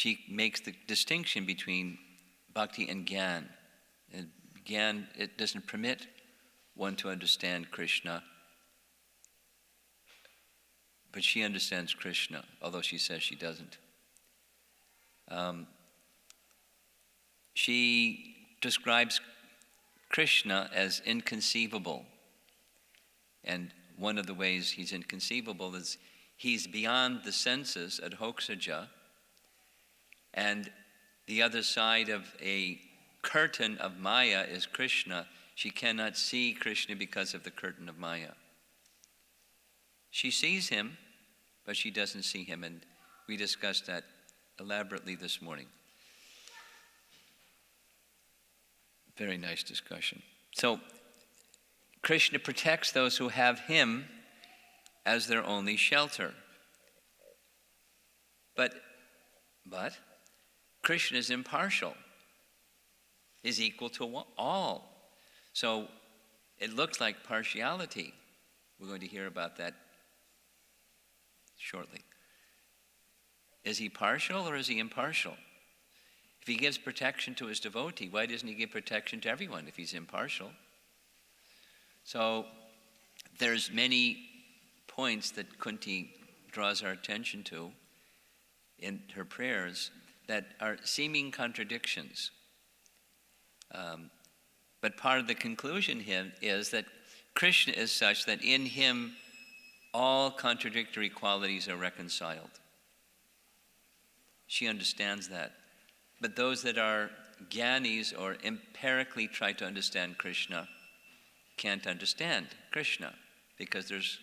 she makes the distinction between bhakti and gyan. And gyan, it doesn't permit one to understand Krishna, but she understands Krishna, although she says she doesn't. She describes Krishna as inconceivable. And one of the ways he's inconceivable is he's beyond the senses at Hoksaja, and the other side of a curtain of Maya is Krishna. She cannot see Krishna because of the curtain of Maya. She sees him, but she doesn't see him, and we discussed that elaborately this morning. Very nice discussion. So, Krishna protects those who have him as their only shelter. But Krishna is impartial, is equal to all. So it looks like partiality. We're going to hear about that shortly. Is he partial or is he impartial? If he gives protection to his devotee, why doesn't he give protection to everyone if he's impartial? So there's many points that Kunti draws our attention to in her prayers that are seeming contradictions. But part of the conclusion here is that Krishna is such that in him all contradictory qualities are reconciled. She understands that. But those that are jnanis or empirically try to understand Krishna can't understand Krishna because there's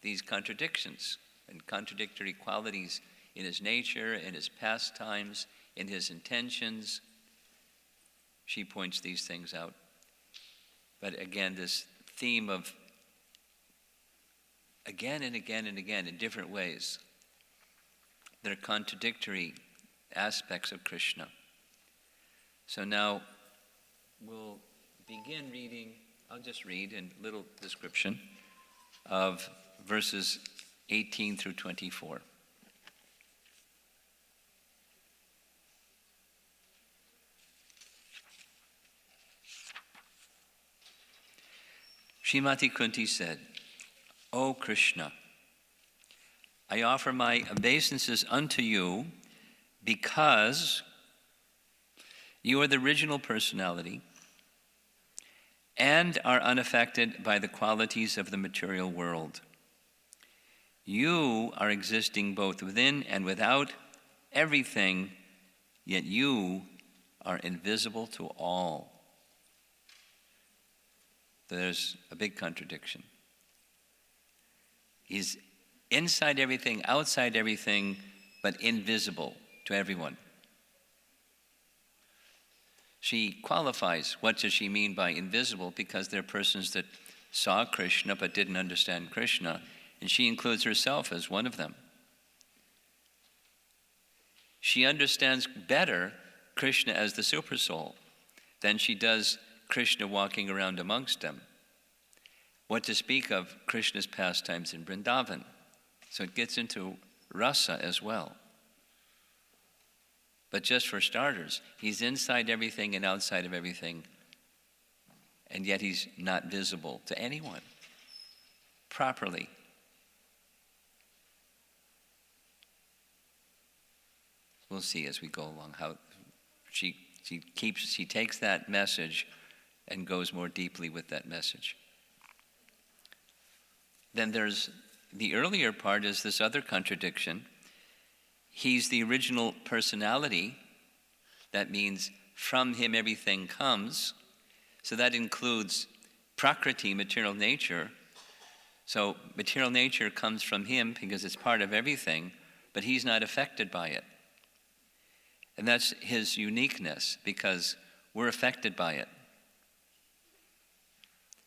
these contradictions and contradictory qualities in his nature, in his pastimes, in his intentions. She points these things out. But again, this theme of again and again and again in different ways, there are contradictory aspects of Krishna. So now we'll begin reading, I'll just read in little description of verses 18 through 24. Srimati Kunti said, O Krishna, I offer my obeisances unto you because you are the original personality and are unaffected by the qualities of the material world. You are existing both within and without everything, yet you are invisible to all. There's a big contradiction. He's inside everything, outside everything, but invisible to everyone. She qualifies what does she mean by invisible, because there are persons that saw Krishna but didn't understand Krishna, and she includes herself as one of them. She understands better Krishna as the Supersoul than she does Krishna walking around amongst them. What to speak of Krishna's pastimes in Vrindavan. So it gets into rasa as well. But just for starters, he's inside everything and outside of everything, and yet he's not visible to anyone properly. We'll see as we go along how she takes that message and goes more deeply with that message. Then there's the earlier part is this other contradiction. He's the original personality. That means from him everything comes. So that includes prakriti, material nature. So material nature comes from him because it's part of everything, but he's not affected by it. And that's his uniqueness, because we're affected by it.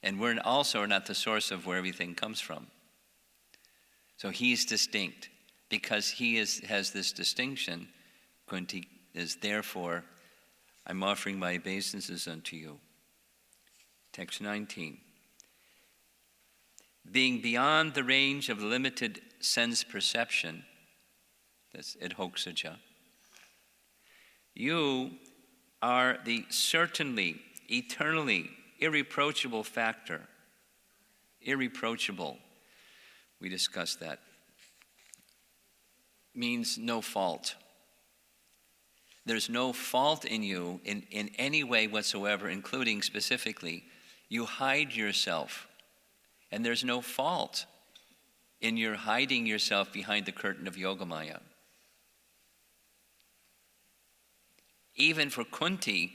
And we're also not the source of where everything comes from. So he's distinct. Because he has this distinction, Kunti is therefore, I'm offering my obeisances unto you. Text 19. Being beyond the range of limited sense perception, that's idhoksaja, You are the certainly, eternally, irreproachable factor. Irreproachable. We discussed that. Means no fault. There's no fault in you in any way whatsoever, including specifically, you hide yourself. And there's no fault in your hiding yourself behind the curtain of Yogamaya. Even for Kunti,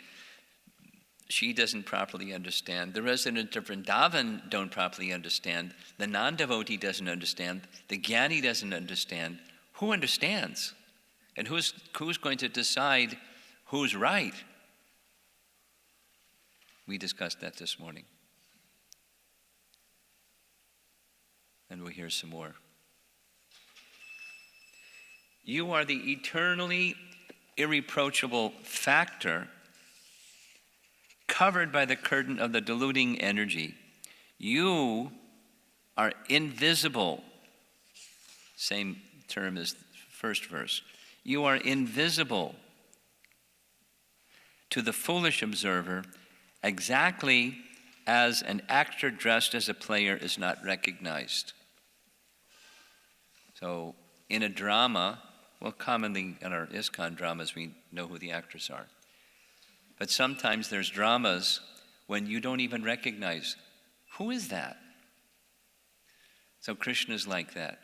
she doesn't properly understand. The resident of Vrindavan don't properly understand. The non-devotee doesn't understand. The Jnani doesn't understand. Who understands? And who's going to decide who's right? We discussed that this morning. And we'll hear some more. You are the eternally irreproachable factor covered by the curtain of the deluding energy. You are invisible. Same term as the first verse. You are invisible to the foolish observer, exactly as an actor dressed as a player is not recognized. So in a drama, well, commonly in our ISKCON dramas, we know who the actors are. But sometimes there's dramas when you don't even recognize, who is that? So Krishna's like that.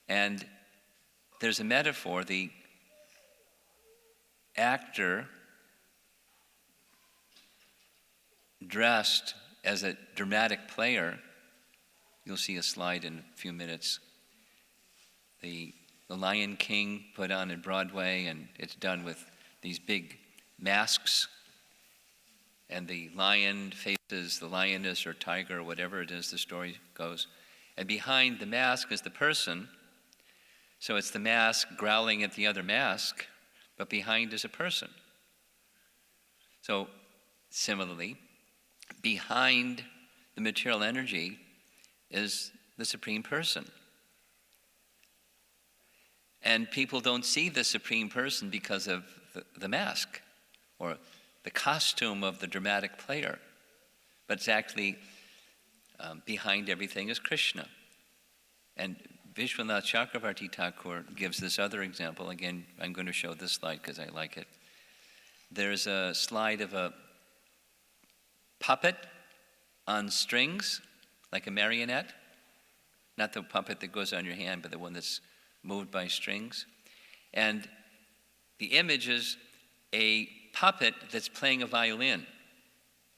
And there's a metaphor, the actor dressed as a dramatic player, you'll see a slide in a few minutes. The Lion King put on at Broadway, and it's done with these big masks, and the lion faces the lioness or tiger or whatever it is the story goes, and behind the mask is the person. So it's the mask growling at the other mask, but behind is a person. So similarly, behind the material energy is the Supreme Person. And people don't see the Supreme Person because of the mask or the costume of the dramatic player. But it's actually behind everything is Krishna. And Vishwanath Chakravarti Thakur gives this other example. Again, I'm going to show this slide because I like it. There's a slide of a puppet on strings, like a marionette. Not the puppet that goes on your hand, but the one that's moved by strings. And the image is a puppet that's playing a violin.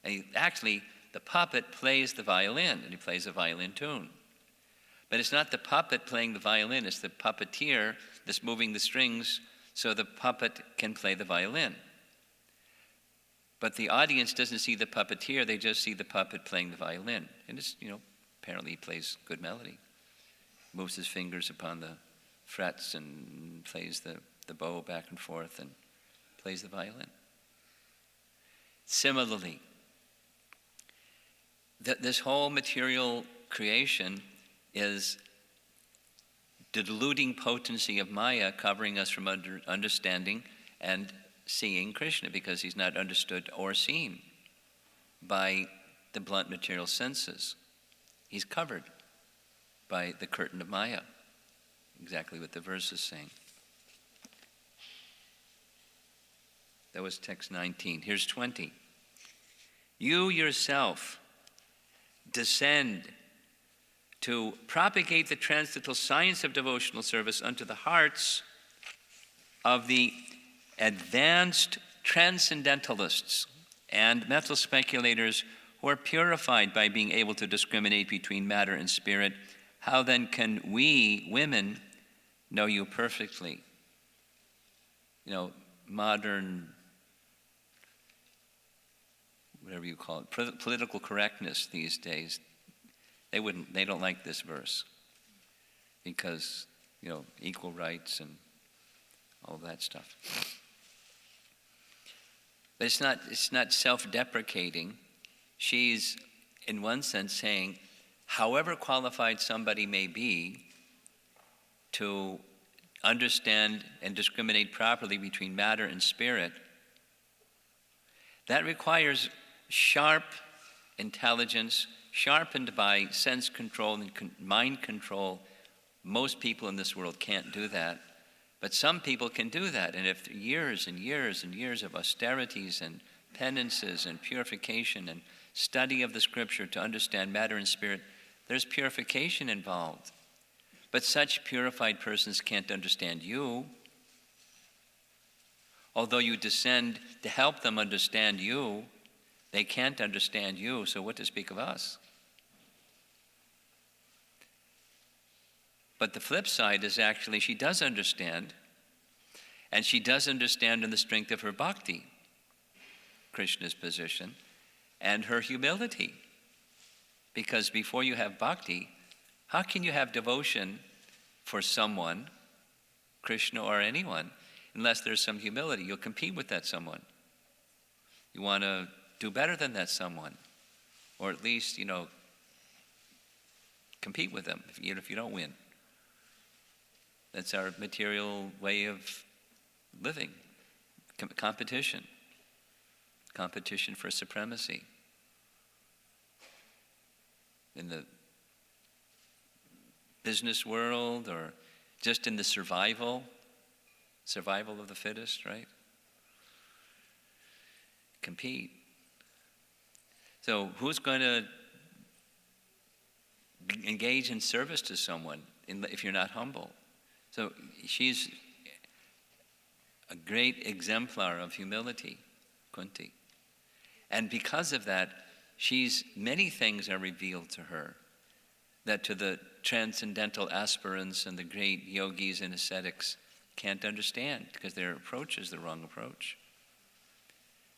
And actually, the puppet plays the violin, and he plays a violin tune. But it's not the puppet playing the violin, it's the puppeteer that's moving the strings so the puppet can play the violin. But the audience doesn't see the puppeteer, they just see the puppet playing the violin. And it's, apparently he plays good melody. Moves his fingers upon the frets and plays the bow back and forth and plays the violin. Similarly, this whole material creation is the deluding potency of Maya covering us from understanding and seeing Krishna, because he's not understood or seen by the blunt material senses. He's covered by the curtain of Maya. Exactly what the verse is saying. That was text 19. Here's 20. You yourself descend to propagate the transcendental science of devotional service unto the hearts of the advanced transcendentalists and mental speculators who are purified by being able to discriminate between matter and spirit. How then can we, women, know you perfectly? Modern, whatever you call it, political correctness these days, they don't like this verse because, equal rights and all that stuff. But it's not self-deprecating. She's, in one sense, saying, however qualified somebody may be to understand and discriminate properly between matter and spirit, that requires sharp intelligence, sharpened by sense control and mind control. Most people in this world can't do that, but some people can do that. And if years and years and years of austerities and penances and purification and study of the scripture to understand matter and spirit, there's purification involved. But such purified persons can't understand you. Although you descend to help them understand you, they can't understand you, so what to speak of us? But the flip side is actually she does understand, and she does understand in the strength of her bhakti, Krishna's position, and her humility. Because before you have bhakti, how can you have devotion for someone, Krishna or anyone, unless there's some humility? You'll compete with that someone. You want to do better than that someone, or at least, compete with them, even if you don't win. That's our material way of living. Competition for supremacy. In the business world, or just in the survival of the fittest, right? Compete. So who's going to engage in service to someone if you're not humble? So she's a great exemplar of humility, Kunti. And because of that, many things are revealed to her that to the transcendental aspirants and the great yogis and ascetics can't understand, because their approach is the wrong approach.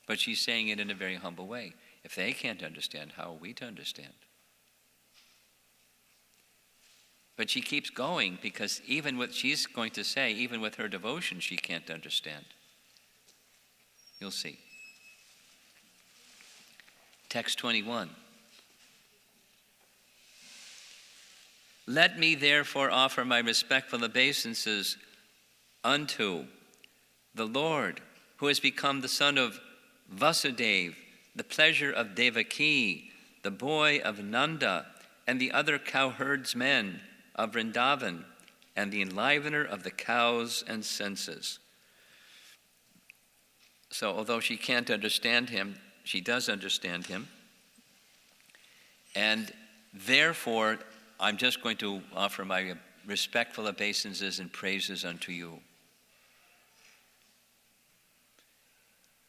But she's saying it in a very humble way. If they can't understand, how are we to understand? But she keeps going, because even what she's going to say, even with her devotion, she can't understand. You'll see. Text 21. Let me therefore offer my respectful obeisances unto the Lord, who has become the son of Vasudeva, the pleasure of Devaki, the boy of Nanda, and the other cowherdsmen of Vrindavan, and the enlivener of the cows and senses. So although she can't understand him, she does understand him. And therefore, I'm just going to offer my respectful obeisances and praises unto you.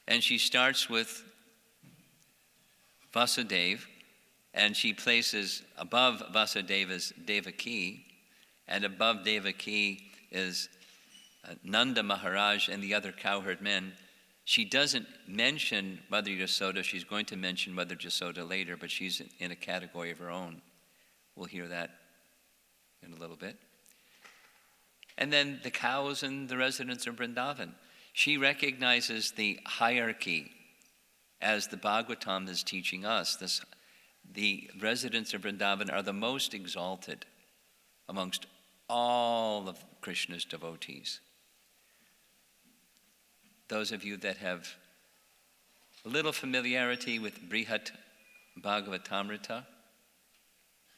And she starts with Vasudeva, and she places above Vasudeva's Devaki, and above Devaki is Nanda Maharaj and the other cowherd men. She doesn't mention Mother Yasoda. She's going to mention Mother Yasoda later, but she's in a category of her own. We'll hear that in a little bit. And then the cows and the residents of Vrindavan. She recognizes the hierarchy as the Bhagavatam is teaching us. The residents of Vrindavan are the most exalted amongst all of Krishna's devotees. Those of you that have a little familiarity with Brihat Bhagavatamrita,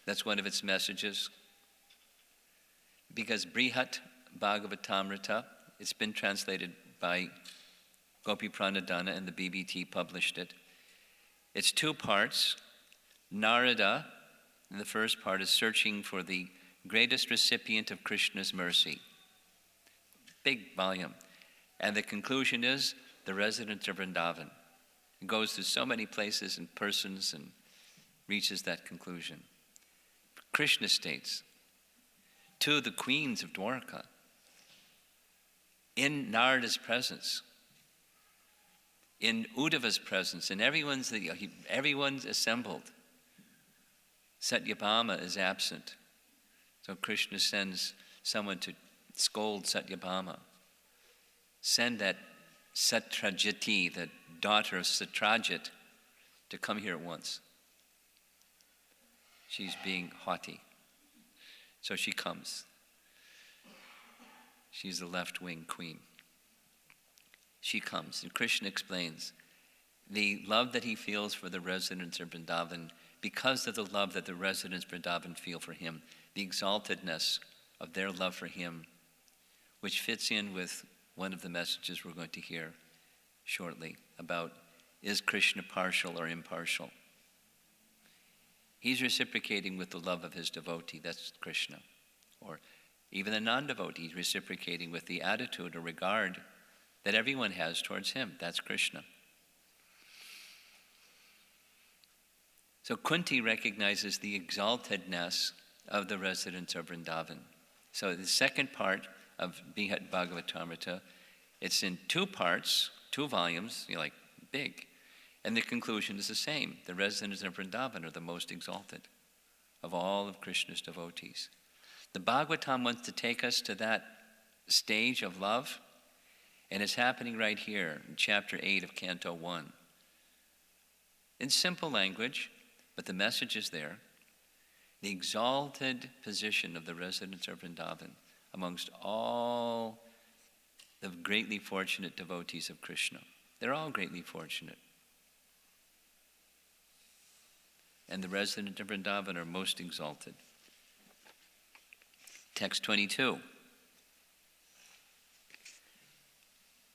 that's one of its messages. Because Brihat Bhagavatamrita, it's been translated by Gopi Pranadhana, and the BBT published it. It's 2 parts. Narada, in the first part, is searching for the greatest recipient of Krishna's mercy. Big volume. And the conclusion is the residents of Vrindavan. It goes through so many places and persons and reaches that conclusion. Krishna states, to the queens of Dwarka, in Narada's presence, in Uddhava's presence, and everyone's assembled. Satyabhama is absent. So Krishna sends someone to scold Satyabhama. Send that Satrajiti, the daughter of Satrajit, to come here at once. She's being haughty. So she comes. She's the left-wing queen. She comes, and Krishna explains the love that he feels for the residents of Vrindavan because of the love that the residents of Vrindavan feel for him, the exaltedness of their love for him, which fits in with one of the messages we're going to hear shortly about, is Krishna partial or impartial? He's reciprocating with the love of his devotee, that's Krishna. Or even a non-devotee, he's reciprocating with the attitude or regard that everyone has towards him, that's Krishna. So Kunti recognizes the exaltedness of the residents of Vrindavan. So the second part of Bihad Bhagavatamrita, it's in 2 parts, 2 volumes, like big. And the conclusion is the same. The residents of Vrindavan are the most exalted of all of Krishna's devotees. The Bhagavatam wants to take us to that stage of love, and it's happening right here in chapter 8 of Canto 1. In simple language, but the message is there. The exalted position of the residents of Vrindavan amongst all the greatly fortunate devotees of Krishna. They're all greatly fortunate. And the residents of Vrindavan are most exalted. Text 22.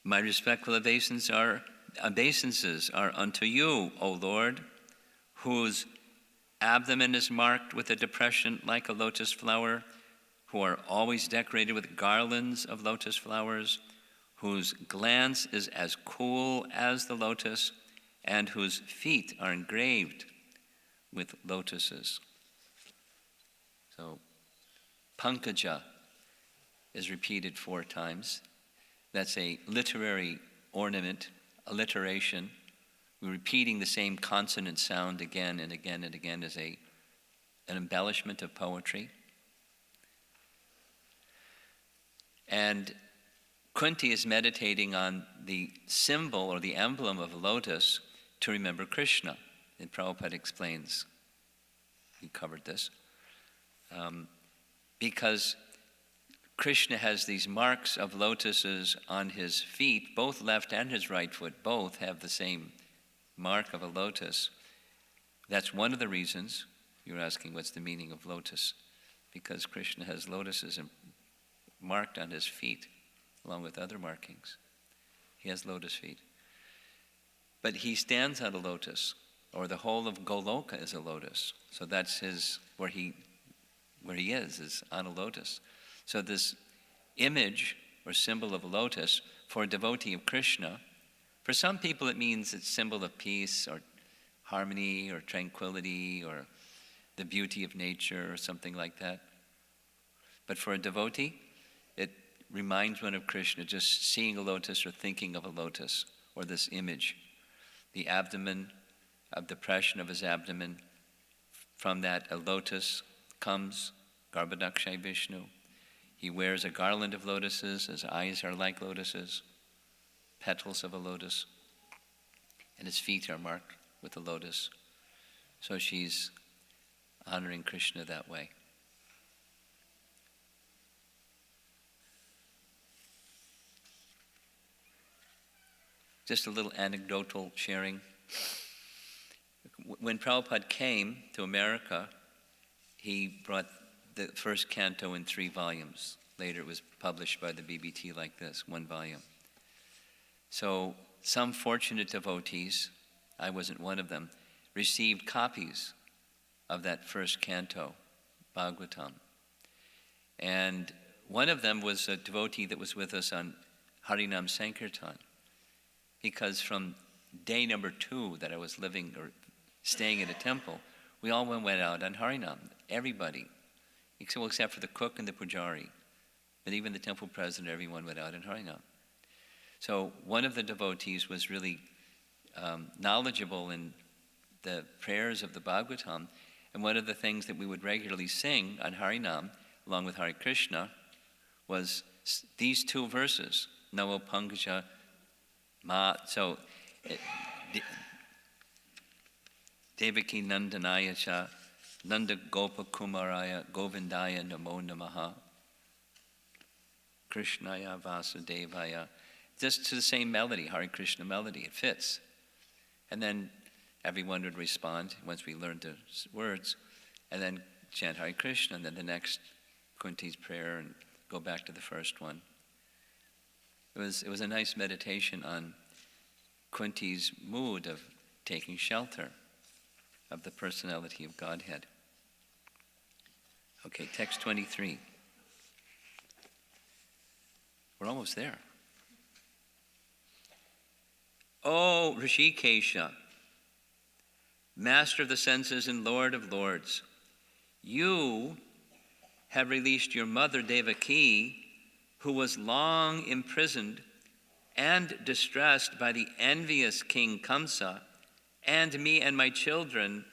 My respectful obeisances are unto you, O Lord, whose abdomen is marked with a depression like a lotus flower, who are always decorated with garlands of lotus flowers, whose glance is as cool as the lotus, and whose feet are engraved with lotuses. So, Pankaja is repeated 4 times. That's a literary ornament, alliteration. We're repeating the same consonant sound again and again and again as an embellishment of poetry. And Kunti is meditating on the symbol or the emblem of a lotus to remember Krishna. And Prabhupada explains, we covered this, because Krishna has these marks of lotuses on his feet, both left and his right foot, both have the same mark of a lotus. That's one of the reasons you're asking what's the meaning of lotus, because Krishna has lotuses marked on his feet, along with other markings. He has lotus feet. But he stands on a lotus, or the whole of Goloka is a lotus. So that's where he is on a lotus. So this image or symbol of a lotus for a devotee of Krishna, for some people it means it's symbol of peace or harmony or tranquility or the beauty of nature or something like that. But for a devotee, it reminds one of Krishna, just seeing a lotus or thinking of a lotus or this image. The abdomen, of depression of his abdomen, from that a lotus comes, Garbhadakshay Vishnu. He wears a garland of lotuses, his eyes are like lotuses, petals of a lotus, and his feet are marked with a lotus. So she's honoring Krishna that way. Just a little anecdotal sharing. When Prabhupada came to America, he brought the first canto in 3 volumes. Later it was published by the BBT like this, 1 volume. So some fortunate devotees, I wasn't one of them, received copies of that first canto, Bhagavatam. And one of them was a devotee that was with us on Harinam Sankirtan, because from day number 2 that I was living or staying at a temple, we all went out on Harinam, everybody, except for the cook and the pujari. But even the temple president, everyone went out in Harinam. So one of the devotees was really knowledgeable in the prayers of the Bhagavatam, and one of the things that we would regularly sing on Harinam, along with Hare Krishna, was these 2 verses, Namo Pankaja Ma. So, Devaki Nandanaya Cha, Nanda Gopa Kumaraya, Govindaya Namo Namaha. Krishnaya Vasudevaya. Just to the same melody, Hare Krishna melody, it fits. And then everyone would respond once we learned the words, and then chant Hare Krishna, and then the next Kunti's prayer, and go back to the first one. It was a nice meditation on Kunti's mood of taking shelter of the personality of Godhead. Okay, text 23. We're almost there. O Rishikesha, Master of the senses and Lord of lords, you have released your mother Devaki, who was long imprisoned and distressed by the envious King Kamsa, and me and my children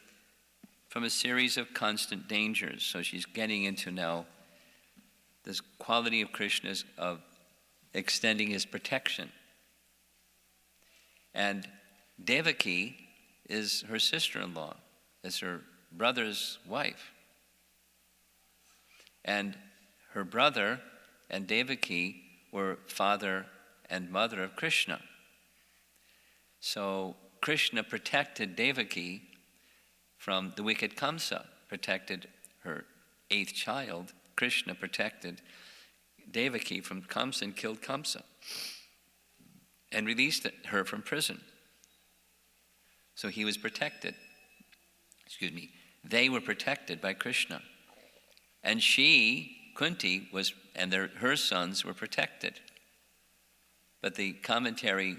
from a series of constant dangers. So she's getting into now this quality of Krishna's of extending his protection. And Devaki is her sister-in-law, is her brother's wife. And her brother and Devaki were father and mother of Krishna. So Krishna protected Devaki from the wicked Kamsa, protected her 8th child. Krishna protected Devaki from Kamsa and killed Kamsa and released her from prison. So he was protected. They were protected by Krishna. And she, Kunti, her sons were protected. But the commentary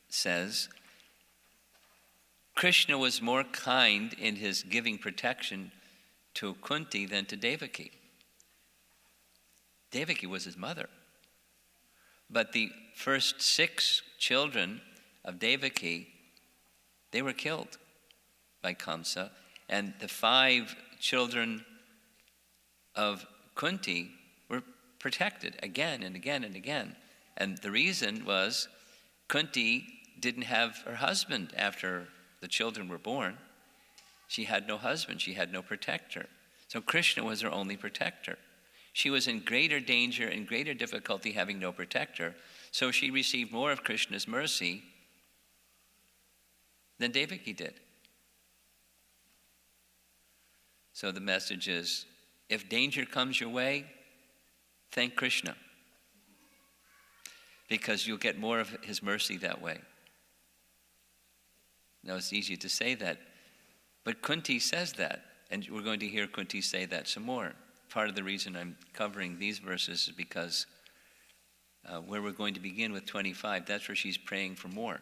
says, Krishna was more kind in his giving protection to Kunti than to Devaki. Devaki was his mother. But the first 6 children of Devaki, they were killed by Kamsa, and the 5 children of Kunti were protected again and again and again. And the reason was Kunti didn't have her husband after the children were born. She had no husband, she had no protector. So Krishna was her only protector. She was in greater danger and greater difficulty having no protector, so she received more of Krishna's mercy than Devaki did. So the message is, if danger comes your way, thank Krishna, because you'll get more of his mercy that way. Now it's easy to say that, but Kunti says that, and we're going to hear Kunti say that some more. Part of the reason I'm covering these verses is because where we're going to begin with 25, that's where she's praying for more,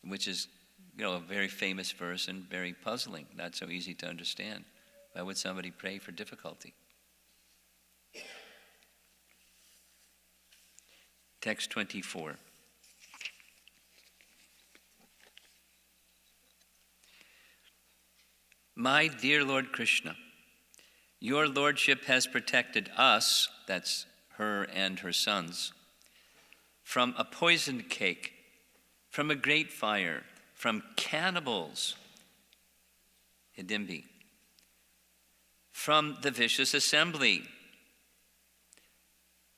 which is, a very famous verse and very puzzling, not so easy to understand. Why would somebody pray for difficulty? Text 24. My dear Lord Krishna, your lordship has protected us, that's her and her sons, from a poisoned cake, from a great fire, from cannibals, Hidimbi, from the vicious assembly,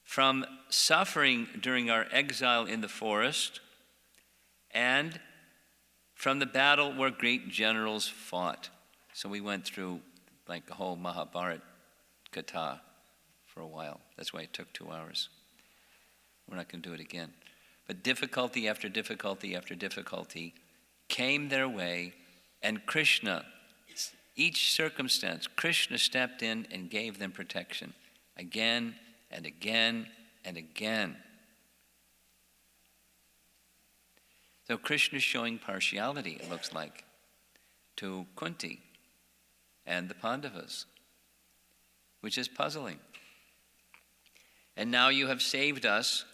from suffering during our exile in the forest, and from the battle where great generals fought. So we went through like the whole Mahabharata Katha for a while. That's why it took 2 hours. We're not going to do it again. But difficulty after difficulty after difficulty came their way, and Krishna, each circumstance, Krishna stepped in and gave them protection again and again and again. So Krishna is showing partiality, it looks like, to Kunti and the Pandavas, which is puzzling. And now you have saved us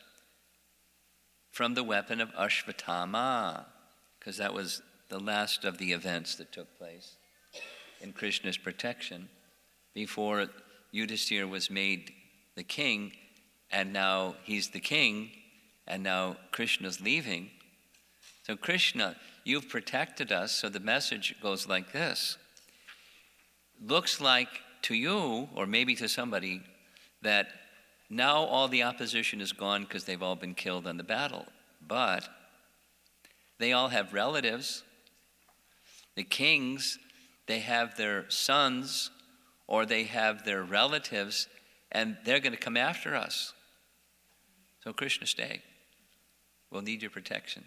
from the weapon of Ashvatthama, because that was the last of the events that took place in Krishna's protection before Yudhisthira was made the king, and now he's the king, and now Krishna's leaving. So Krishna, you've protected us, so the message goes like this. Looks like to you, or maybe to somebody, that now all the opposition is gone because they've all been killed on the battle. But they all have relatives. The kings, they have their sons or they have their relatives, and they're going to come after us. So Krishna, stay. We'll need your protection.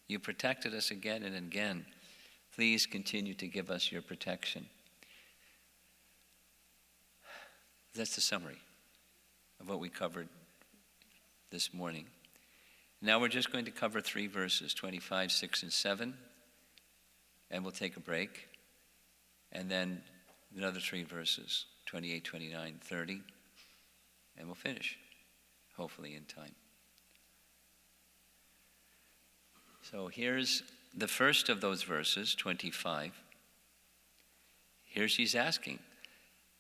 You protected us again and again. Please continue to give us your protection. That's the summary of what we covered this morning. Now we're just going to cover 3 verses, 25, 6, and 7, and we'll take a break. And then another 3 verses, 28, 29, 30, and we'll finish, hopefully in time. So here's the first of those verses, 25. Here she's asking,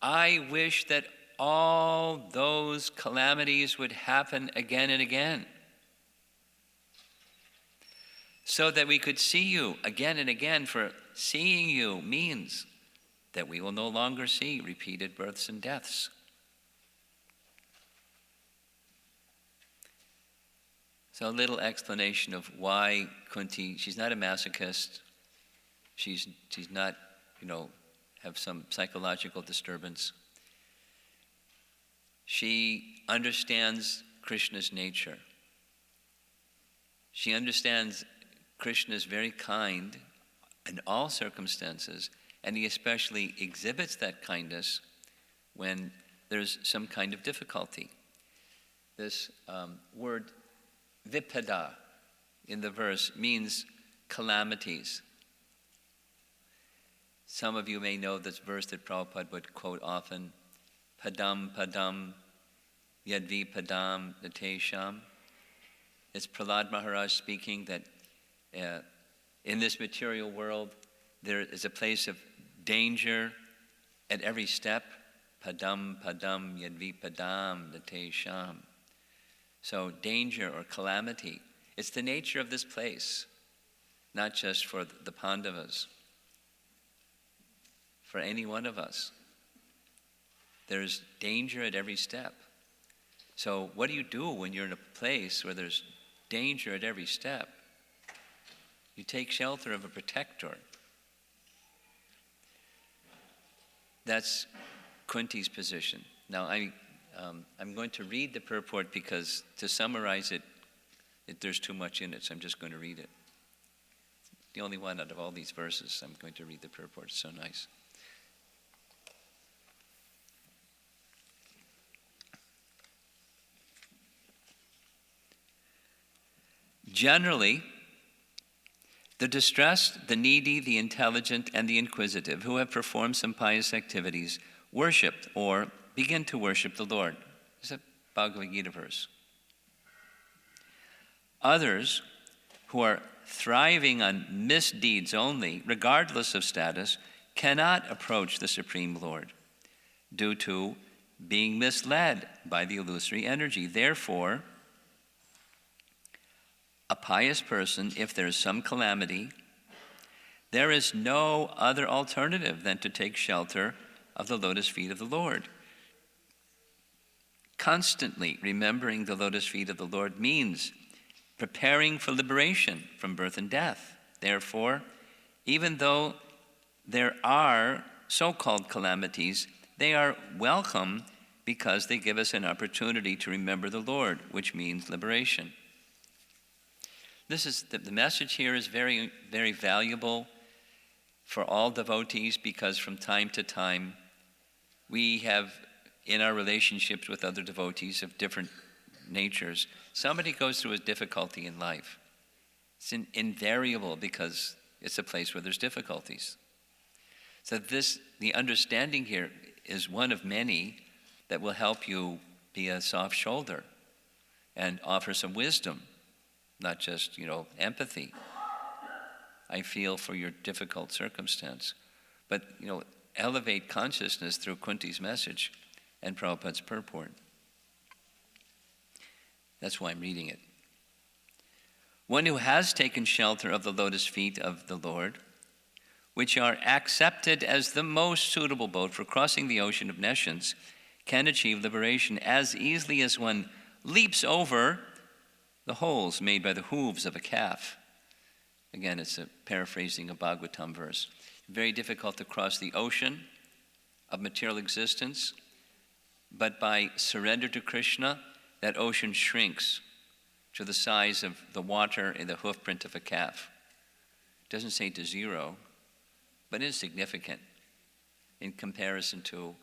I wish that all those calamities would happen again and again, so that we could see you again and again, for seeing you means that we will no longer see repeated births and deaths. So a little explanation of why Kunti, she's not a masochist. She's not, have some psychological disturbance. She understands Krishna's nature. She understands Krishna is very kind in all circumstances, and he especially exhibits that kindness when there's some kind of difficulty. This word vipada in the verse means calamities. Some of you may know this verse that Prabhupada would quote often, padam padam yadvi padam natesham. It's Prahlad Maharaj speaking that in this material world there is a place of danger at every step. Padam padam yadvi padam natesham. So danger or calamity, it's the nature of this place, not just for the Pandavas, for any one of us. There's danger at every step. So what do you do when you're in a place where there's danger at every step? You take shelter of a protector. That's Kunti's position. Now I'm going to read the purport because to summarize it, there's too much in it, so I'm just going to read it. The only one out of all these verses, I'm going to read the purport. It's so nice. Generally, the distressed, the needy, the intelligent, and the inquisitive who have performed some pious activities worshipped or begin to worship the Lord. It's a Bhagavad Gita verse. Others who are thriving on misdeeds only, regardless of status, cannot approach the Supreme Lord due to being misled by the illusory energy. Therefore, a pious person, if there is some calamity, there is no other alternative than to take shelter of the lotus feet of the Lord. Constantly remembering the lotus feet of the Lord means preparing for liberation from birth and death. Therefore, even though there are so-called calamities, they are welcome because they give us an opportunity to remember the Lord, which means liberation. This is the message here is very, very valuable for all devotees, because from time to time we have, in our relationships with other devotees of different natures, somebody goes through a difficulty in life. It's invariable because it's a place where there's difficulties. So the understanding here is one of many that will help you be a soft shoulder and offer some wisdom, not just, empathy. I feel for your difficult circumstance. But, elevate consciousness through Kunti's message and Prabhupada's purport. That's why I'm reading it. One who has taken shelter of the lotus feet of the Lord, which are accepted as the most suitable boat for crossing the ocean of nescience, can achieve liberation as easily as one leaps over the holes made by the hooves of a calf. Again, it's a paraphrasing of Bhagavatam verse. Very difficult to cross the ocean of material existence, but by surrender to Krishna, that ocean shrinks to the size of the water in the hoofprint of a calf. It doesn't say to zero, but it is significant in comparison to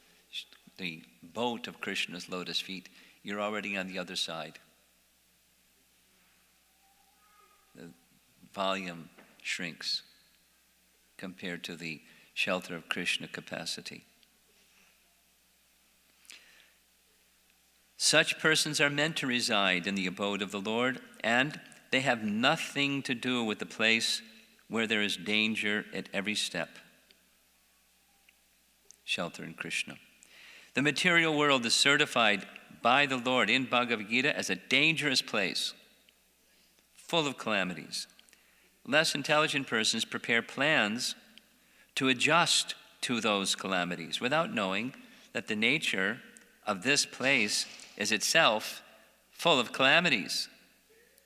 the boat of Krishna's lotus feet. You're already on the other side. The volume shrinks compared to the shelter of Krishna capacity. Such persons are meant to reside in the abode of the Lord, and they have nothing to do with the place where there is danger at every step. Shelter in Krishna. The material world is certified by the Lord in Bhagavad Gita as a dangerous place, full of calamities. Less intelligent persons prepare plans to adjust to those calamities without knowing that the nature of this place is itself full of calamities.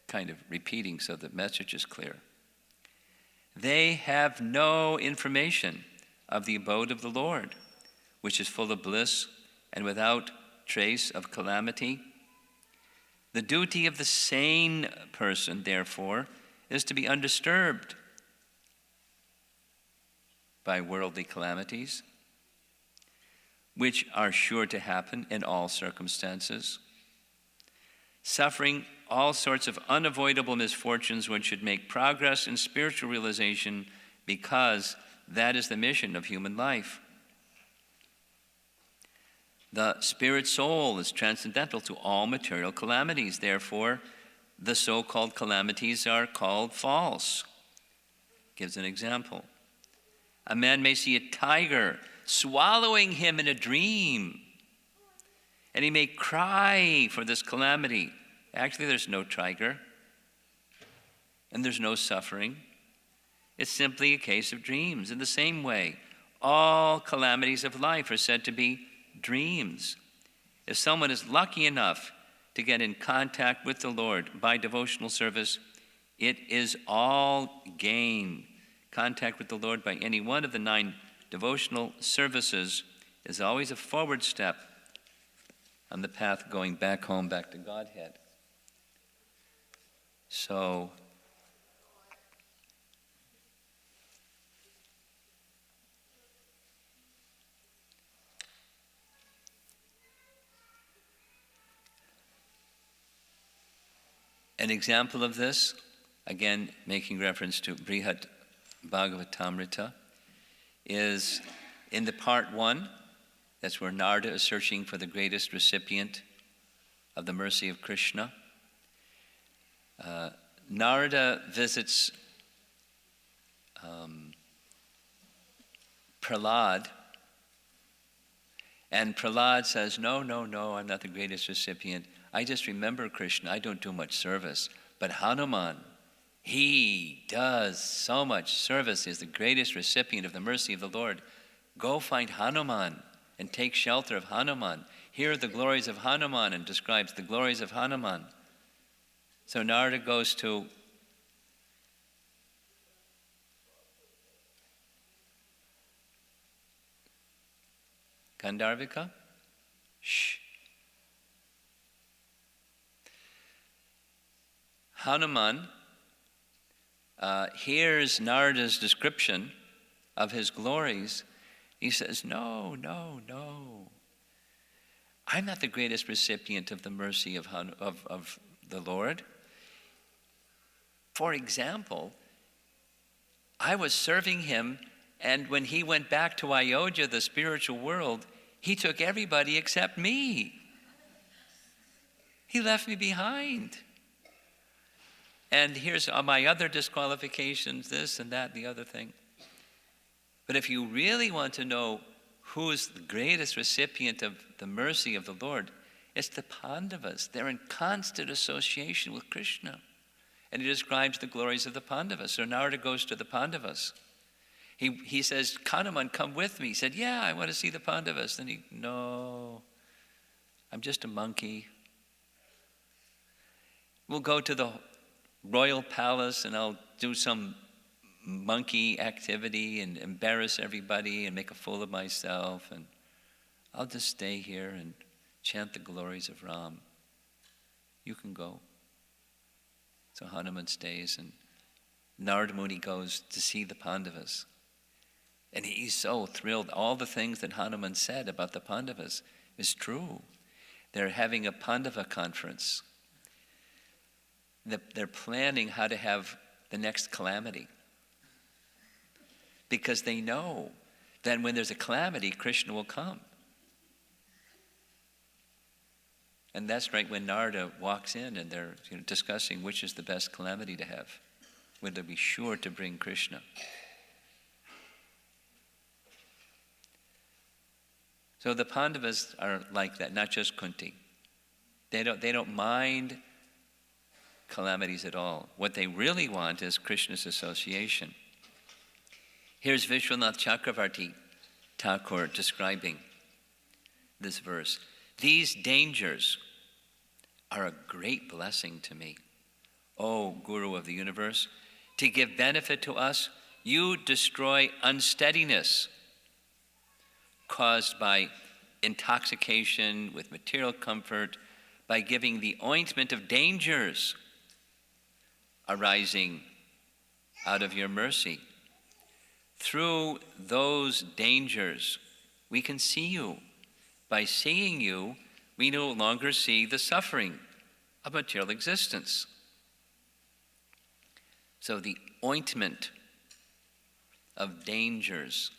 Kind of repeating so the message is clear. They have no information of the abode of the Lord, which is full of bliss and without trace of calamity. The duty of the sane person, therefore, is to be undisturbed by worldly calamities, which are sure to happen in all circumstances. Suffering all sorts of unavoidable misfortunes, one should make progress in spiritual realization, because that is the mission of human life. The spirit soul is transcendental to all material calamities. Therefore, the so-called calamities are called false. Gives an example. A man may see a tiger swallowing him in a dream, and he may cry for this calamity. Actually, there's no tiger, and there's no suffering. It's simply a case of dreams. In the same way, all calamities of life are said to be dreams. If someone is lucky enough to get in contact with the Lord by devotional service, it is all gain. Contact with the Lord by any one of the 9 devotional services is always a forward step on the path going back home, back to Godhead. So, an example of this, again making reference to Brihat Bhagavatamrita, is in the part 1, that's where Narada is searching for the greatest recipient of the mercy of Krishna. Narada visits Prahlad, and Prahlad says, no, I'm not the greatest recipient. I just remember Krishna, I don't do much service. But Hanuman, he does so much service. He is the greatest recipient of the mercy of the Lord. Go find Hanuman and take shelter of Hanuman. Hear the glories of Hanuman, and describes the glories of Hanuman. So Narada goes to Gandharvika. Hanuman hears Narada's description of his glories. He says, no. I'm not the greatest recipient of the mercy of the Lord. For example, I was serving him, and when he went back to Ayodhya, the spiritual world, he took everybody except me. He left me behind. And here's my other disqualifications, this and that, the other thing. But if you really want to know who's the greatest recipient of the mercy of the Lord, it's the Pandavas. They're in constant association with Krishna. And he describes the glories of the Pandavas. So Narada goes to the Pandavas. He says, Hanuman, come with me. He said, yeah, I want to see the Pandavas. Then no. I'm just a monkey. We'll go to the royal palace and I'll do some monkey activity and embarrass everybody and make a fool of myself, and I'll just stay here and chant the glories of Ram. You can go. So Hanuman stays, and Narada Muni goes to see the Pandavas. And he's so thrilled. All the things that Hanuman said about the Pandavas is true. They're having a Pandava conference. They're planning how to have the next calamity. Because they know that when there's a calamity, Krishna will come. And that's right when Narada walks in and they're discussing which is the best calamity to have. When they'll be sure to bring Krishna. So the Pandavas are like that, not just Kunti. They don't mind calamities at all. What they really want is Krishna's association. Here's Vishwanath Chakravarti Thakur describing this verse. These dangers are a great blessing to me. O Guru of the universe, to give benefit to us, you destroy unsteadiness caused by intoxication with material comfort, by giving the ointment of dangers arising out of your mercy. Through those dangers, we can see you. By seeing you, we no longer see the suffering of material existence. So the ointment of dangers,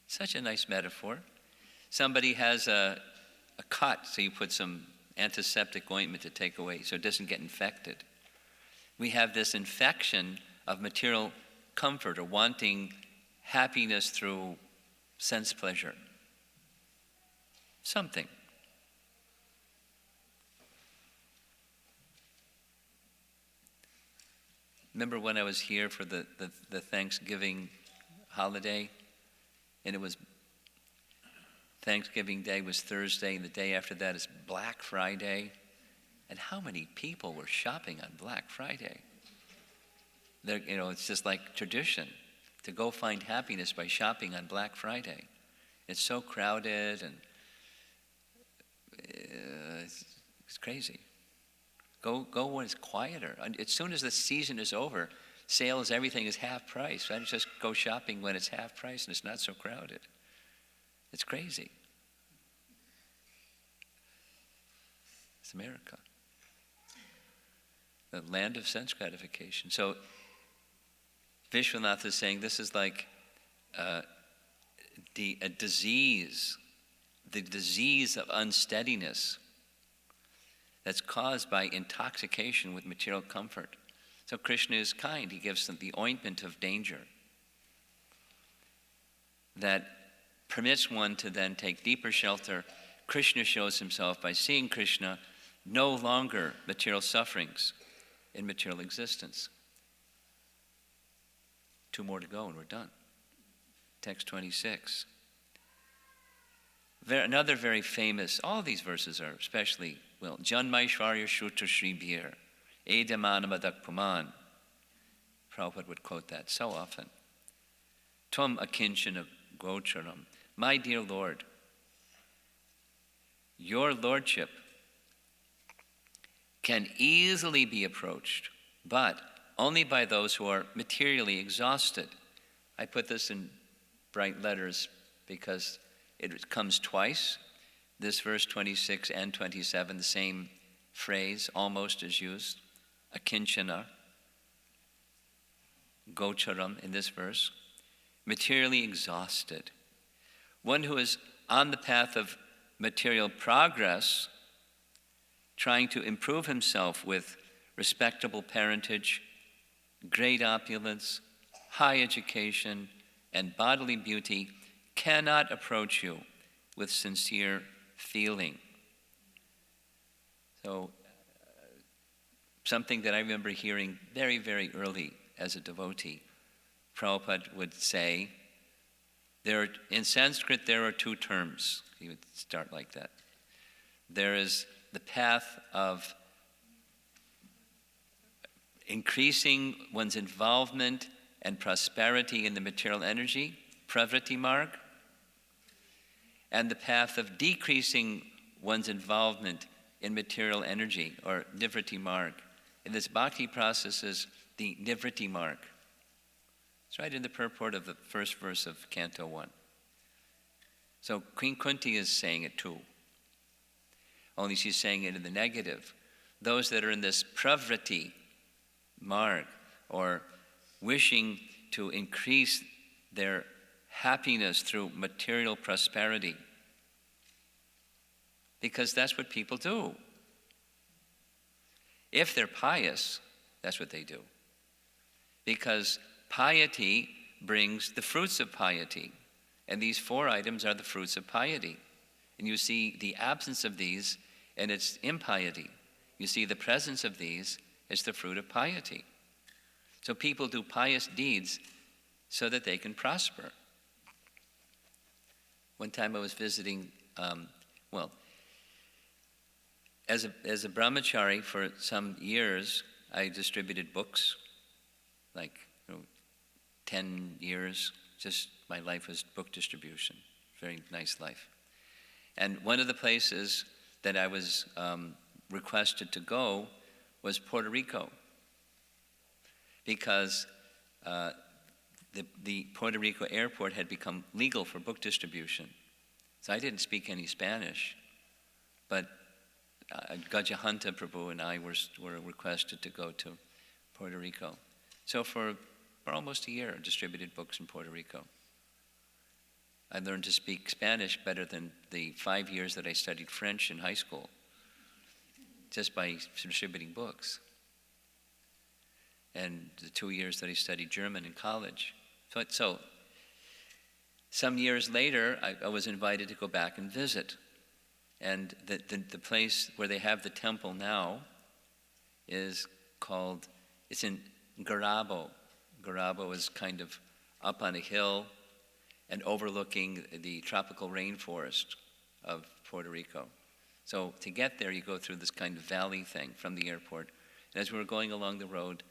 such a nice metaphor. Somebody has a cut, so you put some antiseptic ointment to take away so it doesn't get infected. We have this infection of material comfort or wanting happiness through sense pleasure. Something. Remember when I was here for the Thanksgiving holiday, and it was Thanksgiving Day was Thursday, and the day after that is Black Friday, and how many people were shopping on Black Friday? It's just like tradition to go find happiness by shopping on Black Friday. It's so crowded and it's crazy. Go when it's quieter. As soon as the season is over, sales, everything is half price. I just go shopping when it's half price and it's not so crowded. It's crazy. It's America. The land of sense gratification. So Vishwanath is saying this is like a disease, the disease of unsteadiness that's caused by intoxication with material comfort. So Krishna is kind. He gives them the ointment of danger that permits one to then take deeper shelter. Krishna shows himself by seeing Krishna, no longer material sufferings in material existence. 2 more to go and we're done. Text 26. Another very famous, all these verses are especially, Janmaishvarya Shutra Shribhir, Edamanamadak Puman. Prabhupada would quote that so often. Tvam akinchana gocharam. My dear Lord, your lordship can easily be approached, but only by those who are materially exhausted. I put this in bright letters because it comes twice. This verse 26 and 27, the same phrase almost is used. Akinchana, gocharam in this verse. Materially exhausted. One who is on the path of material progress, trying to improve himself with respectable parentage, great opulence, high education, and bodily beauty, cannot approach you with sincere feeling. So, something that I remember hearing very, very early as a devotee, Prabhupada would say, in Sanskrit there are 2 terms. He would start like that. there is the path of increasing one's involvement and prosperity in the material energy, pravriti marg, and the path of decreasing one's involvement in material energy, or nivriti marg. And this bhakti process is the nivriti marg. It's right in the purport of the first verse of Canto 1. So Queen Kunti is saying it too, only she's saying it in the negative. Those that are in this pravriti marg, or wishing to increase their happiness through material prosperity, because that's what people do. If they're pious, that's what they do. Because piety brings the fruits of piety, and these 4 items are the fruits of piety. And you see the absence of these, and it's impiety. You see the presence of these, it's the fruit of piety. So people do pious deeds so that they can prosper. One time I was visiting, as a brahmachari for some years, I distributed books, like 10 years. Just my life was book distribution. Very nice life. And one of the places that I was requested to go was Puerto Rico, because the Puerto Rico airport had become legal for book distribution. So I didn't speak any Spanish, but Gajahanta Prabhu and I were requested to go to Puerto Rico. So for almost a year, I distributed books in Puerto Rico. I learned to speak Spanish better than the 5 years that I studied French in high school, just by distributing books. And the 2 years that I studied German in college. So some years later, I was invited to go back and visit. And the place where they have the temple now is called, it's in Garabo. Garabo is kind of up on a hill and overlooking the tropical rainforest of Puerto Rico. So to get there, you go through this kind of valley thing from the airport. And as we were going along the road,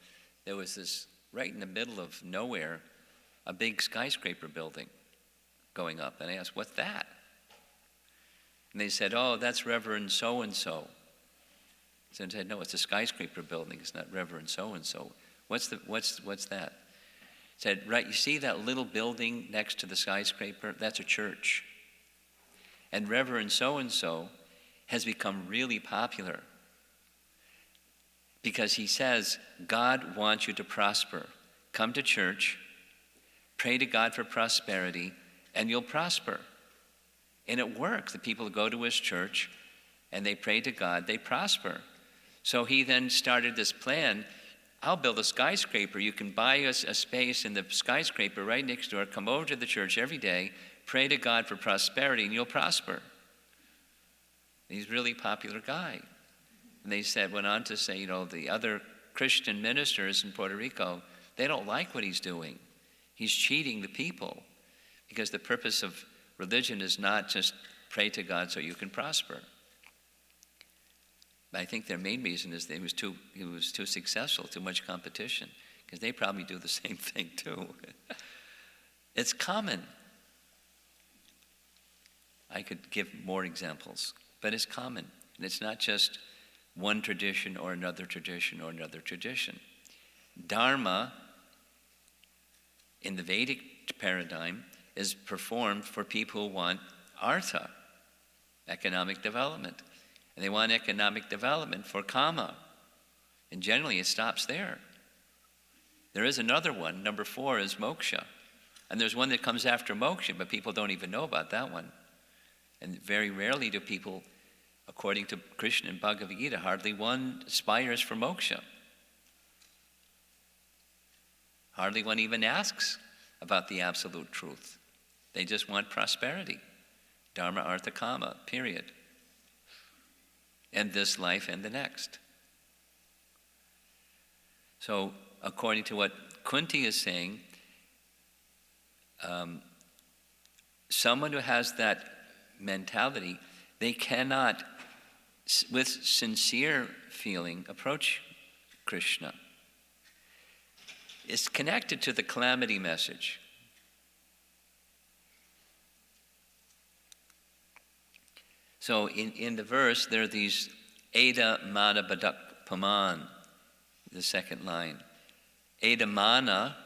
there was this, right in the middle of nowhere, a big skyscraper building going up. And I asked, what's that? And they said, oh, that's Reverend so-and-so. So I said, no, it's a skyscraper building. It's not Reverend so-and-so. What's that? Said, right, you see that little building next to the skyscraper? That's a church. And Reverend so-and-so has become really popular because he says, God wants you to prosper. Come to church, pray to God for prosperity, and you'll prosper. And it works. The people go to his church and they pray to God, they prosper. So he then started this plan. I'll build a skyscraper. You can buy us a space in the skyscraper right next door, come over to the church every day, pray to God for prosperity, and you'll prosper. He's a really popular guy. And they went on to say, the other Christian ministers in Puerto Rico, they don't like what he's doing. He's cheating the people, because the purpose of religion is not just pray to God so you can prosper. But I think their main reason is that he was too successful, too much competition, because they probably do the same thing too. It's common. I could give more examples, but it's common. And it's not just one tradition or another tradition or another tradition. Dharma, in the Vedic paradigm, is performed for people who want artha, economic development. And they want economic development for kama. And generally it stops there. There is another one, number 4 is moksha. And there's one that comes after moksha, but people don't even know about that one. And very rarely do people, according to Krishna and Bhagavad Gita, hardly one aspires for moksha. Hardly one even asks about the absolute truth. They just want prosperity. Dharma, artha, kama, period. And this life and the next. So, according to what Kunti is saying, someone who has that mentality, they cannot with sincere feeling, approach Krishna. It's connected to the calamity message. So in the verse, there are these Eda Mana Badak Paman, the second line. Eda Mana,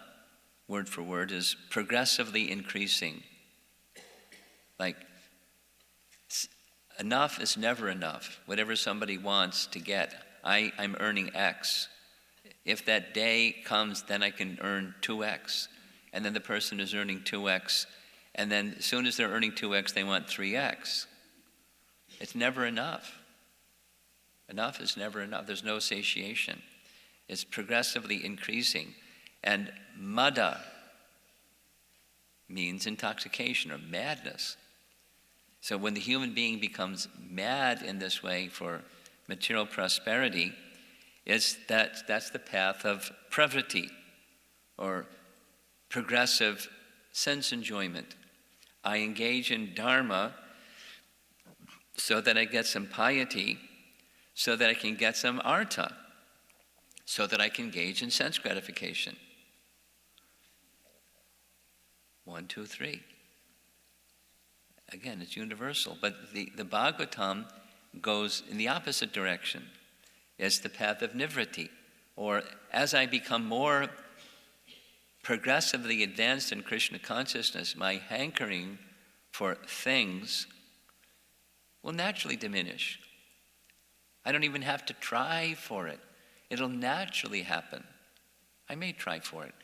word for word, is progressively increasing. Like, enough is never enough. Whatever somebody wants to get, I'm earning X. If that day comes, then I can earn 2X. And then the person is earning 2X. And then as soon as they're earning 2X, they want 3X. It's never enough. Enough is never enough. There's no satiation. It's progressively increasing. And mada means intoxication or madness. So when the human being becomes mad in this way for material prosperity, that's the path of pravriti, or progressive sense enjoyment. I engage in dharma so that I get some piety, so that I can get some artha, so that I can engage in sense gratification. 1, 2, 3. Again, it's universal. But the Bhagavatam goes in the opposite direction. It's the path of nivriti, or as I become more progressively advanced in Krishna consciousness, my hankering for things will naturally diminish. I don't even have to try for it. It'll naturally happen. I may try for it,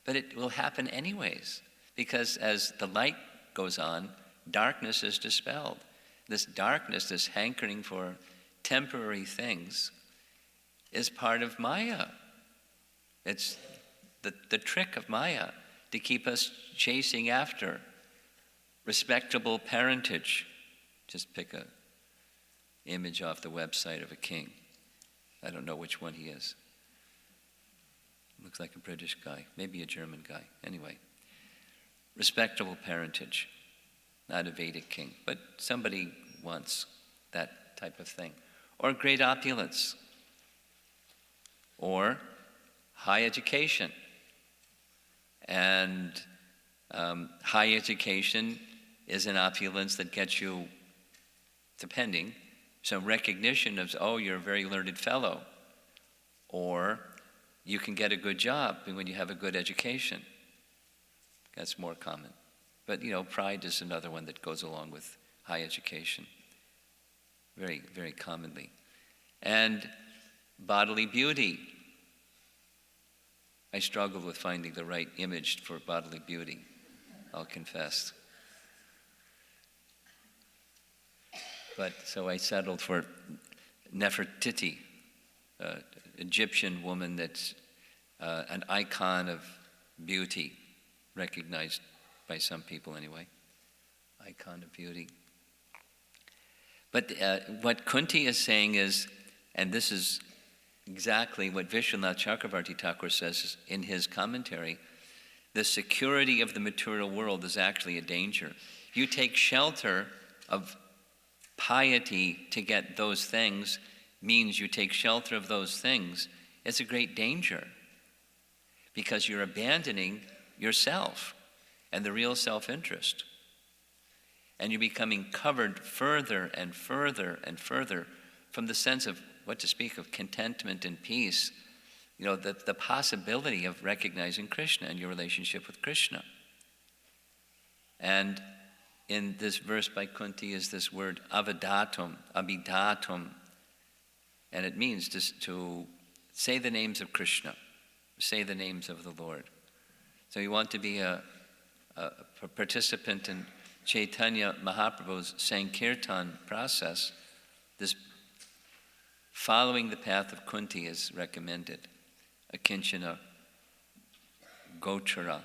but it will happen anyways, because as the light goes on, darkness is dispelled. This darkness, this hankering for temporary things, is part of Maya. It's the trick of Maya to keep us chasing after respectable parentage. Just pick an image off the website of a king. I don't know which one he is. Looks like a British guy, maybe a German guy. Anyway, respectable parentage, not a Vedic king, but somebody wants that type of thing. Or great opulence. Or high education. And high education is an opulence that gets you, depending, some recognition of, oh, you're a very learned fellow. Or you can get a good job when you have a good education. That's more common. But, pride is another one that goes along with high education. Very, very commonly. And bodily beauty. I struggled with finding the right image for bodily beauty, I'll confess. But so I settled for Nefertiti, Egyptian woman that's an icon of beauty, recognized by some people anyway. Icon of beauty. But what Kunti is saying is, and this is exactly what Vishwanath Chakravarti Thakur says in his commentary, the security of the material world is actually a danger. You take shelter of piety to get those things, means you take shelter of those things. It's a great danger, because you're abandoning yourself and the real self-interest. And you're becoming covered further and further and further from the sense of, what to speak of, contentment and peace, the possibility of recognizing Krishna and your relationship with Krishna. And in this verse by Kunti is this word avadatum, abhidatum, and it means to say the names of Krishna, say the names of the Lord. So you want to be a participant in Chaitanya Mahaprabhu's Sankirtan process. This following the path of Kunti is recommended, akinchana gochara.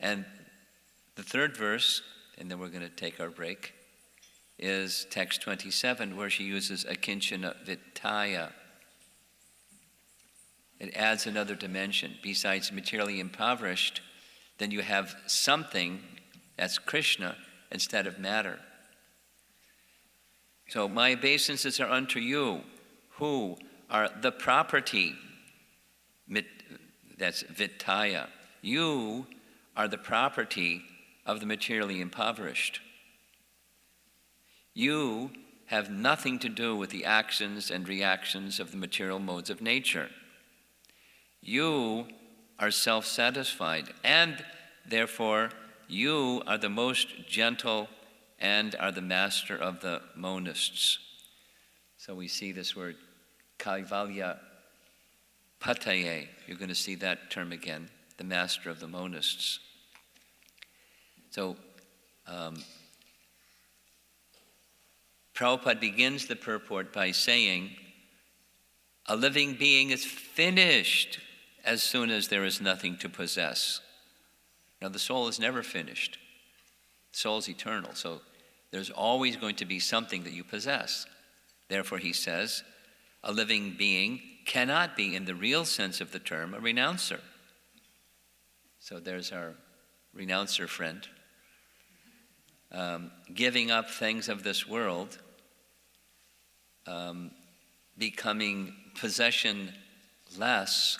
And the third verse, and then we're going to take our break, is text 27, where she uses akinchana vitaya. It adds another dimension. Besides materially impoverished, then you have something that's Krishna instead of matter. So my obeisances are unto you, who are the property, that's vittaya. You are the property of the materially impoverished. You have nothing to do with the actions and reactions of the material modes of nature. You are self-satisfied, and therefore you are the most gentle and are the master of the monists. So we see this word, kaivalya pataye. You're going to see that term again, the master of the monists. So Prabhupada begins the purport by saying, a living being is finished as soon as there is nothing to possess. Now the soul is never finished. The soul is eternal, so there's always going to be something that you possess. Therefore, he says, a living being cannot be, in the real sense of the term, a renouncer. So there's our renouncer friend. Giving up things of this world, becoming possession-less,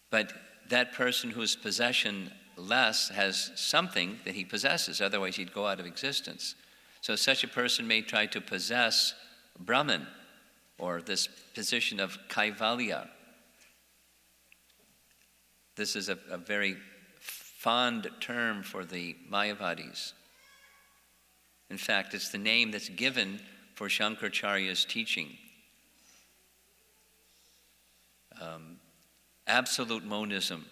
but that person who's possession-less has something that he possesses, otherwise he'd go out of existence. So such a person may try to possess Brahman, or this position of kaivalya. This is a very fond term for the Mayavadis. In fact, it's the name that's given for Shankaracharya's teaching. Absolute monism.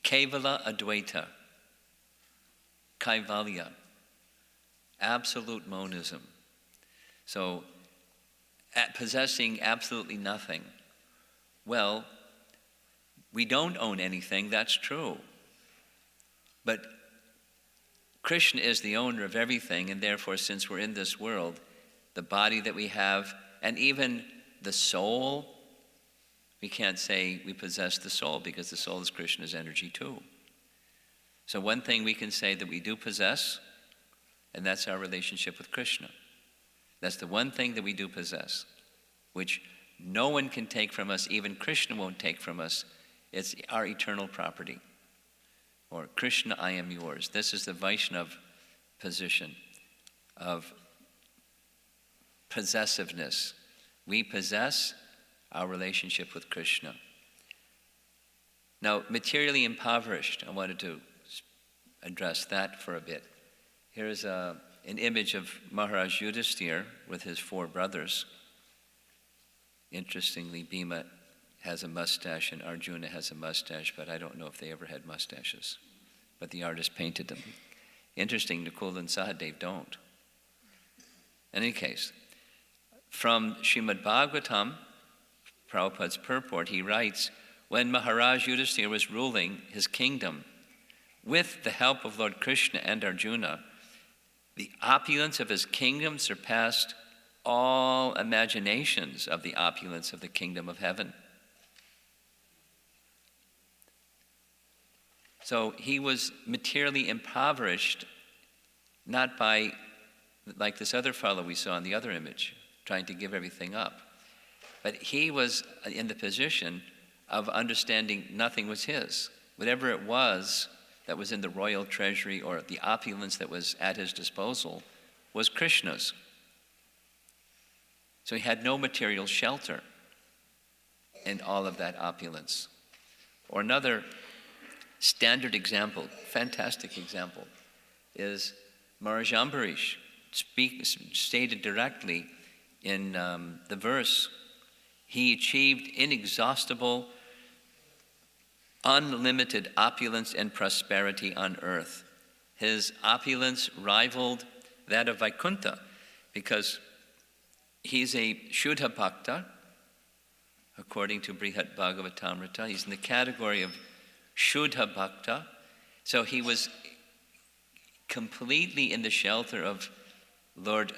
Kevala Advaita. Kaivalya. Absolute monism. So, possessing absolutely nothing. Well, we don't own anything, that's true. But Krishna is the owner of everything, and therefore, since we're in this world, the body that we have, and even the soul, we can't say we possess the soul, because the soul is Krishna's energy too. So one thing we can say that we do possess, and that's our relationship with Krishna. That's the one thing that we do possess, which no one can take from us, even Krishna won't take from us. It's our eternal property. Or Krishna, I am yours. This is the Vaishnava position of possessiveness. We possess our relationship with Krishna. Now, materially impoverished, I wanted to address that for a bit. Here's an image of Maharaj Yudhisthira with his 4 brothers. Interestingly, Bhima has a mustache and Arjuna has a mustache, but I don't know if they ever had mustaches. But the artist painted them. Interesting, Nakul and Sahadev don't. In any case, from Srimad Bhagavatam, Prabhupada's purport, he writes, when Maharaj Yudhisthira was ruling his kingdom, with the help of Lord Krishna and Arjuna, the opulence of his kingdom surpassed all imaginations of the opulence of the kingdom of heaven. So he was materially impoverished, not by, like this other fellow we saw in the other image, trying to give everything up. But he was in the position of understanding nothing was his. Whatever it was that was in the royal treasury or the opulence that was at his disposal was Krishna's. So he had no material shelter in all of that opulence. Or another standard example, fantastic example, is Maharaj Ambarish, stated directly in the verse, he achieved inexhaustible, unlimited opulence and prosperity on earth. His opulence rivaled that of Vaikuntha because he's a Shuddha Bhakta, according to Brihat Bhagavatamrita. He's in the category of Shuddha Bhakta. So he was completely in the shelter of Lord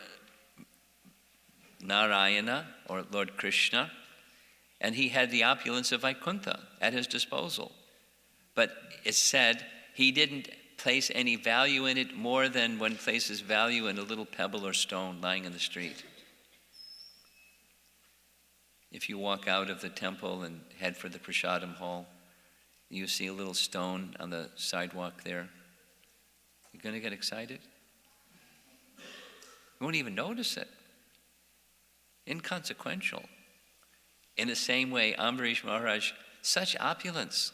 Narayana or Lord Krishna, and he had the opulence of Vaikuntha at his disposal. But it's said he didn't place any value in it more than one places value in a little pebble or stone lying in the street. If you walk out of the temple and head for the prasadam hall, you see a little stone on the sidewalk there. You're going to get excited? You won't even notice it. Inconsequential. In the same way, Ambarish Maharaj, such opulence,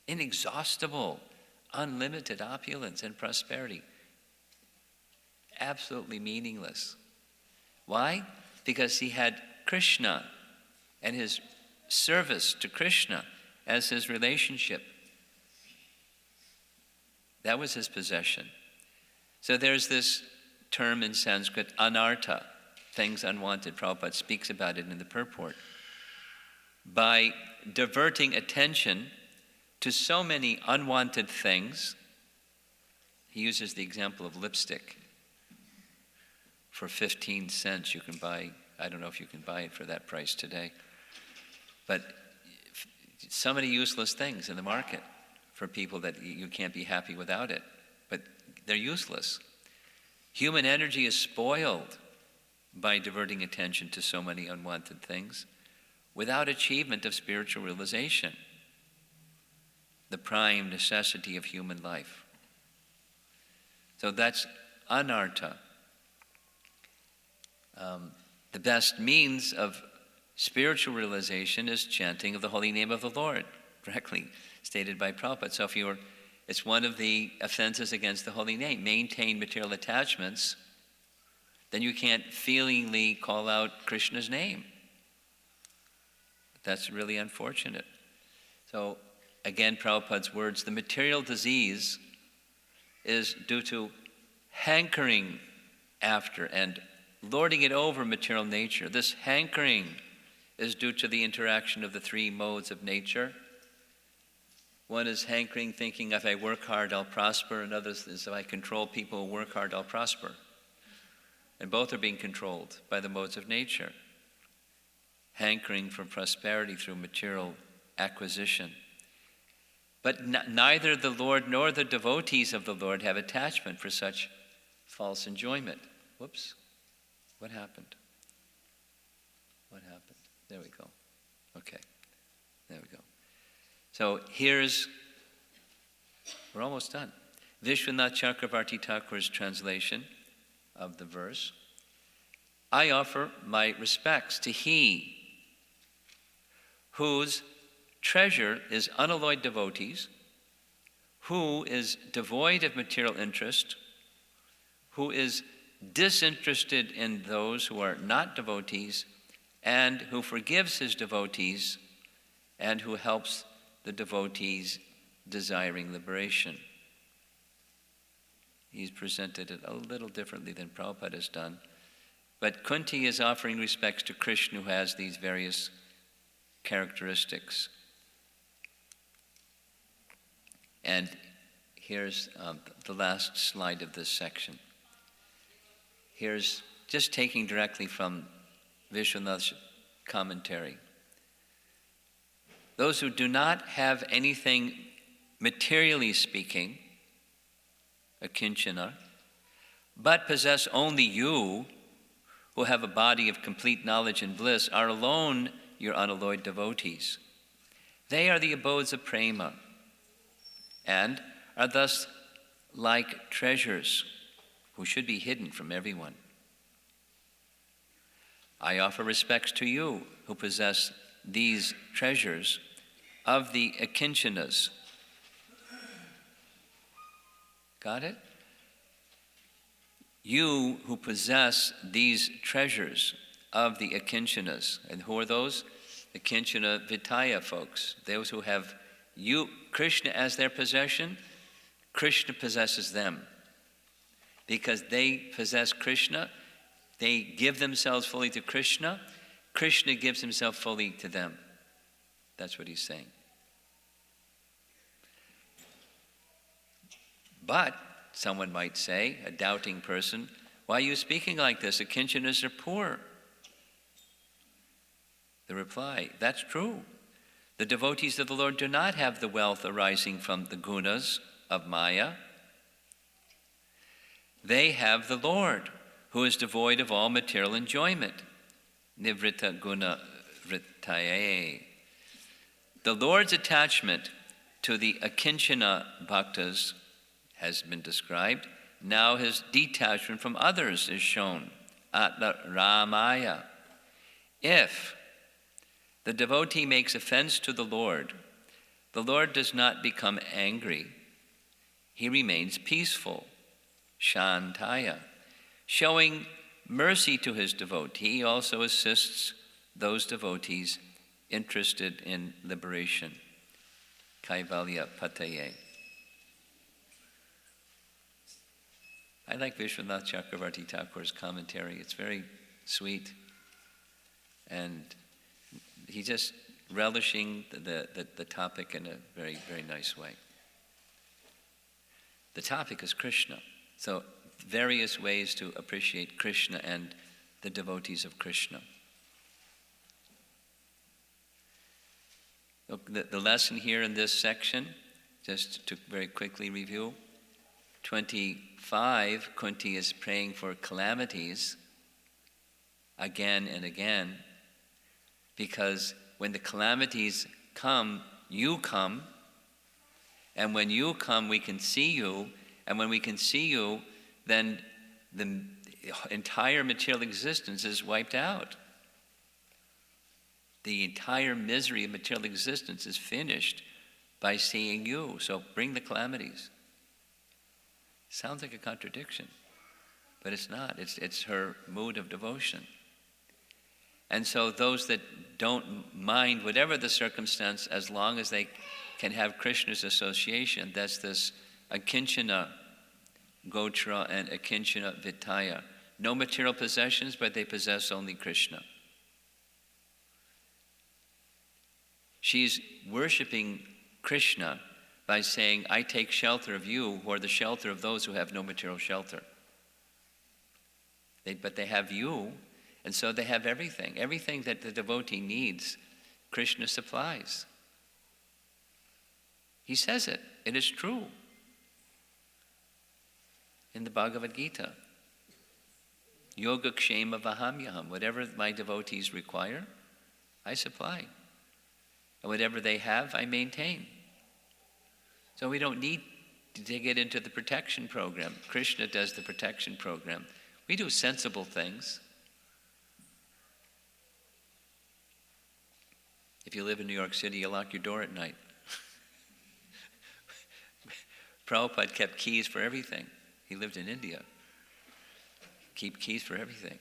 inexhaustible, unlimited opulence and prosperity, absolutely meaningless. Why? Because he had Krishna and his service to Krishna as his relationship. That was his possession. So there's this term in Sanskrit, anartha, things unwanted. Prabhupada speaks about it in the purport. By diverting attention to so many unwanted things, he uses the example of lipstick. For 15 cents you can buy, I don't know if you can buy it for that price today, but so many useless things in the market for people that you can't be happy without it, but they're useless. Human energy is spoiled by diverting attention to so many unwanted things without achievement of spiritual realization, the prime necessity of human life. So that's anartha. The best means of spiritual realization is chanting of the holy name of the Lord, directly stated by Prabhupada. So it's one of the offenses against the holy name. Maintain material attachments, then you can't feelingly call out Krishna's name. That's really unfortunate. So again, Prabhupada's words, the material disease is due to hankering after and lording it over material nature. This hankering is due to the interaction of the three modes of nature. One is hankering, thinking if I work hard, I'll prosper. Another is if I control people who work hard, I'll prosper. And both are being controlled by the modes of nature. Hankering for prosperity through material acquisition. But neither the Lord nor the devotees of the Lord have attachment for such false enjoyment. Whoops. What happened? What happened? There we go. Okay. There we go. So we're almost done. Vishwanath Chakravarti Thakur's translation of the verse. I offer my respects to he whose treasure is unalloyed devotees, who is devoid of material interest, who is disinterested in those who are not devotees, and who forgives his devotees, and who helps the devotees desiring liberation. He's presented it a little differently than Prabhupada has done. But Kunti is offering respects to Krishna, who has these various characteristics. And here's the last slide of this section. Here's just taking directly from Vishwanath's commentary. Those who do not have anything materially speaking, akinchana, but possess only you, who have a body of complete knowledge and bliss, are alone your unalloyed devotees. They are the abodes of prema, and are thus like treasures who should be hidden from everyone. I offer respects to you who possess these treasures of the akinchanas. Got it? You who possess these treasures of the akinchanas. And who are those? The Kinchana Vitaya folks. Those who have you, Krishna, as their possession. Krishna possesses them. Because they possess Krishna, they give themselves fully to Krishna. Krishna gives himself fully to them. That's what he's saying. But, someone might say, a doubting person, why are you speaking like this? The Kinchanas are poor. The reply, that's true. The devotees of the Lord do not have the wealth arising from the gunas of Maya, They have the Lord, who is devoid of all material enjoyment. Nivritta guna vrittaye. The Lord's attachment to the akinchana bhaktas has been described. Now his detachment from others is shown. Atma Ramaya. If the devotee makes offense to the Lord does not become angry. He remains peaceful. Shantaya. Showing mercy to his devotee, he also assists those devotees interested in liberation. Kaivalya Pataye. I like Vishwanath Chakravarti Thakur's commentary. It's very sweet. And he's just relishing the topic in a very, very nice way. The topic is Krishna. So various ways to appreciate Krishna and the devotees of Krishna. The lesson here in this section, just to very quickly review, 25, Kunti is praying for calamities again and again, because when the calamities come, you come, and when you come, we can see you, and when we can see you, then the entire material existence is wiped out. The entire misery of material existence is finished by seeing you. So bring the calamities. Sounds like a contradiction, but it's not. It's her mood of devotion. And so those that don't mind whatever the circumstance, as long as they can have Krishna's association, that's this akinchana gotra and akinchana vitaya. No material possessions, but they possess only Krishna. She's worshiping Krishna by saying, I take shelter of you, who are the shelter of those who have no material shelter. But they have you, and so they have everything. Everything that the devotee needs, Krishna supplies. He says it. It is true. In the Bhagavad Gita, Yoga Kshema Vahamyaham, whatever my devotees require, I supply. And whatever they have, I maintain. So we don't need to get into the protection program. Krishna does the protection program. We do sensible things. If you live in New York City, you lock your door at night. Prabhupada kept keys for everything. He lived in India. Keep keys for everything.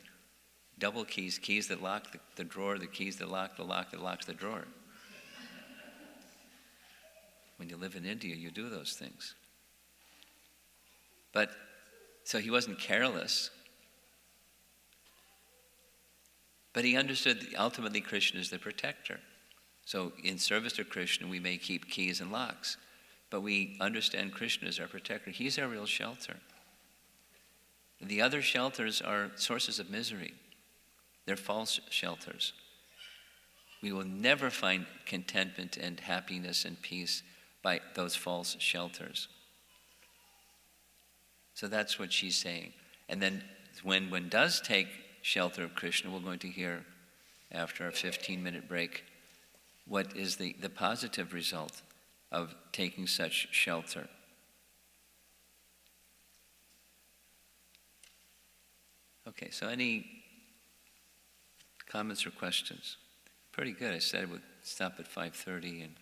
Double keys, keys that lock the drawer, the keys that lock the lock that locks the drawer. When you live in India, you do those things. But, so he wasn't careless. But he understood that ultimately Krishna is the protector. So in service to Krishna, we may keep keys and locks. But we understand Krishna as our protector. He's our real shelter. The other shelters are sources of misery. They're false shelters. We will never find contentment and happiness and peace by those false shelters. So that's what she's saying. And then when one does take shelter of Krishna, we're going to hear after a 15-minute break what is the positive result of taking such shelter. Okay, so any comments or questions? Pretty good. I said I would stop at 5:30 and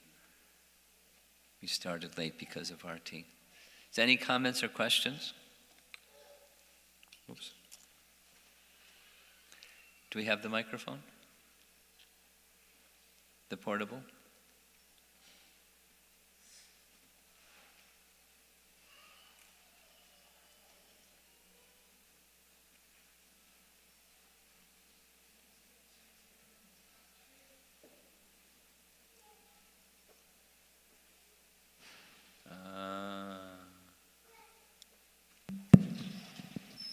we started late because of RT. Is there any comments or questions? Oops. Do we have the microphone? The portable?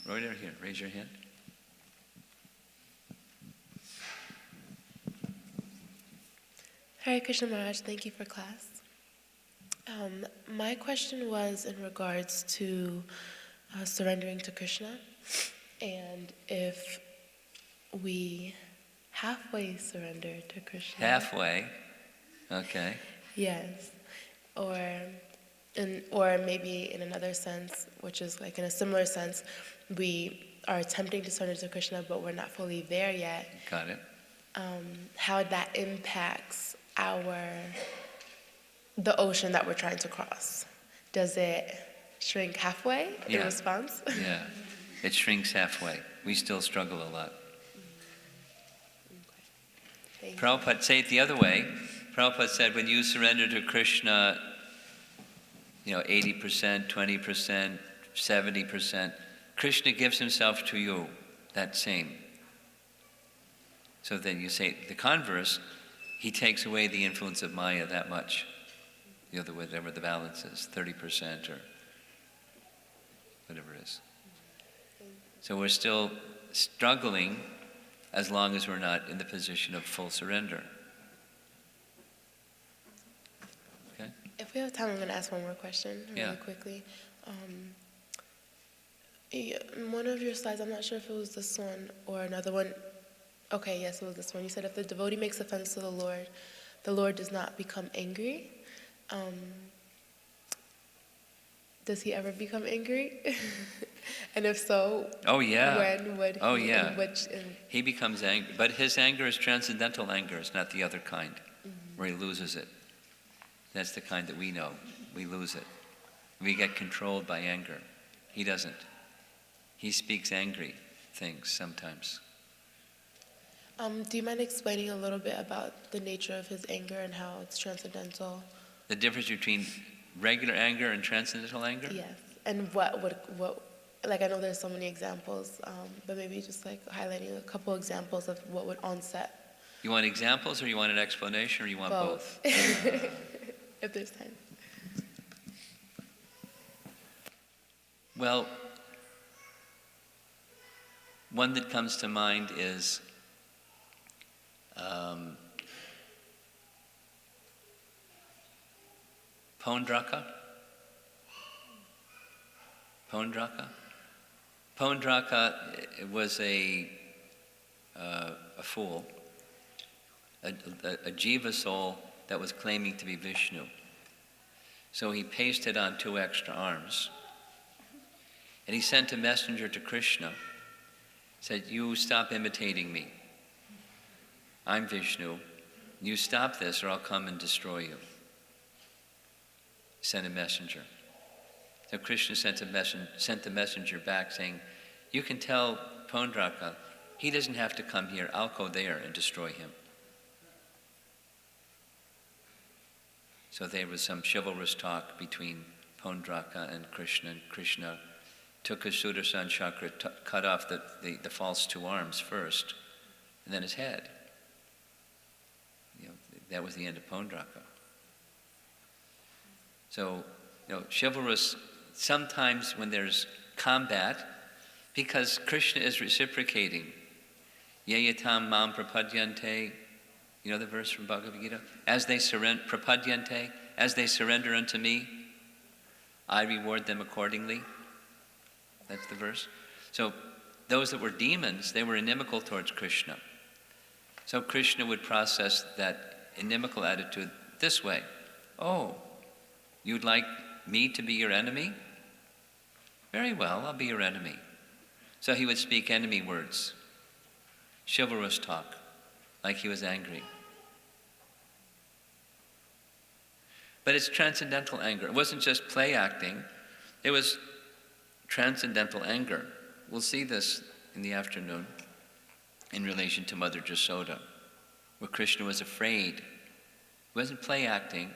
Right over here, raise your hand. Hare Krishna Maharaj, thank you for class. My question was in regards to surrendering to Krishna, and if we halfway surrender to Krishna. Halfway? Okay. Yes. Or maybe in another sense, which is like in a similar sense, we are attempting to surrender to Krishna, but we're not fully there yet. Got it. How that impacts the ocean that we're trying to cross. Does it shrink halfway in response? Yeah, it shrinks halfway. We still struggle a lot. Okay. Prabhupada, say it the other way. Prabhupada said when you surrender to Krishna, 80%, 20%, 70%, Krishna gives himself to you, that same. So then you say the converse, he takes away the influence of Maya that much. Whatever the balance is, 30% or whatever it is. So we're still struggling as long as we're not in the position of full surrender. Okay? If we have time, I'm going to ask one more question really quickly. In one of your slides, I'm not sure if it was this one or another one. Okay, yes, it was this one. You said if the devotee makes offense to the Lord does not become angry. Does he ever become angry? And if so, when would he? He becomes angry, but his anger is transcendental anger. It's not the other kind, where he loses it. That's the kind that we know. We lose it. We get controlled by anger. He doesn't. He speaks angry things sometimes. Do you mind explaining a little bit about the nature of his anger and how it's transcendental? The difference between regular anger and transcendental anger? Yes. And what like I know there's so many examples, but maybe just like highlighting a couple examples of what would onset. You want examples or you want an explanation or you want both? If there's time. Well, one that comes to mind is Pondraka. Pondraka was a fool, a jiva soul that was claiming to be Vishnu. So he pasted on 2 extra arms. And he sent a messenger to Krishna, said, "You stop imitating me. I'm Vishnu. You stop this or I'll come and destroy you." Sent a messenger. So Krishna sent the messenger back saying, "You can tell Pondraka, he doesn't have to come here. I'll go there and destroy him." So there was some chivalrous talk between Pondraka and Krishna took his Sudarshan chakra, cut off the false 2 arms first, and then his head. That was the end of Pondraka. So, chivalrous, sometimes when there's combat, because Krishna is reciprocating. Yayatam mam prapadyante, you know the verse from Bhagavad Gita? As they surrender, prapadyante, as they surrender unto me, I reward them accordingly. That's the verse. So those that were demons, they were inimical towards Krishna. So Krishna would process that inimical attitude this way. "Oh, you'd like me to be your enemy? Very well, I'll be your enemy." So he would speak enemy words, chivalrous talk, like he was angry. But it's transcendental anger. It wasn't just play acting. It was transcendental anger. We'll see this in the afternoon in relation to Mother Jasoda, where Krishna was afraid. It wasn't play acting,